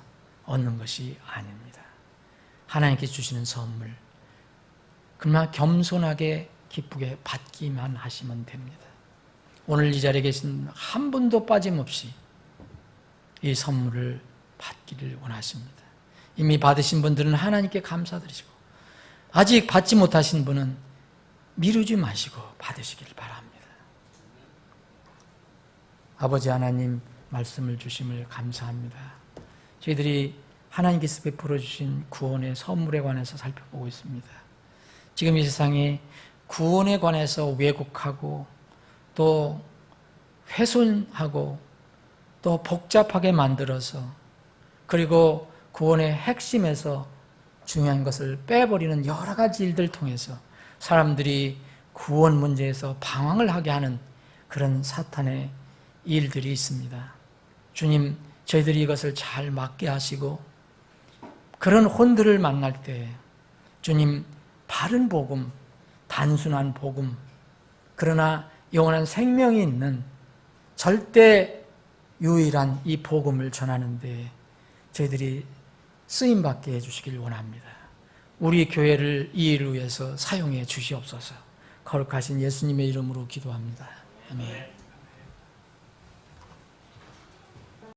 얻는 것이 아닙니다. 하나님께 주시는 선물, 그러나 겸손하게 기쁘게 받기만 하시면 됩니다. 오늘 이 자리에 계신 한 분도 빠짐없이 이 선물을 받기를 원하십니다. 이미 받으신 분들은 하나님께 감사드리시고, 아직 받지 못하신 분은 미루지 마시고 받으시길 바랍니다. 아버지 하나님, 말씀을 주심을 감사합니다. 저희들이 하나님께서 베풀어 주신 구원의 선물에 관해서 살펴보고 있습니다. 지금 이 세상에 구원에 관해서 왜곡하고 또 훼손하고 또 복잡하게 만들어서, 그리고 구원의 핵심에서 중요한 것을 빼버리는 여러 가지 일들 통해서 사람들이 구원 문제에서 방황을 하게 하는 그런 사탄의 일들이 있습니다. 주님, 저희들이 이것을 잘 막게 하시고 그런 혼들을 만날 때 주님, 바른 복음, 단순한 복음, 그러나 영원한 생명이 있는 절대 유일한 이 복음을 전하는데 저희들이 쓰임받게 해주시길 원합니다. 우리 교회를 이 일을 위해서 사용해 주시옵소서. 거룩하신 예수님의 이름으로 기도합니다. 아멘.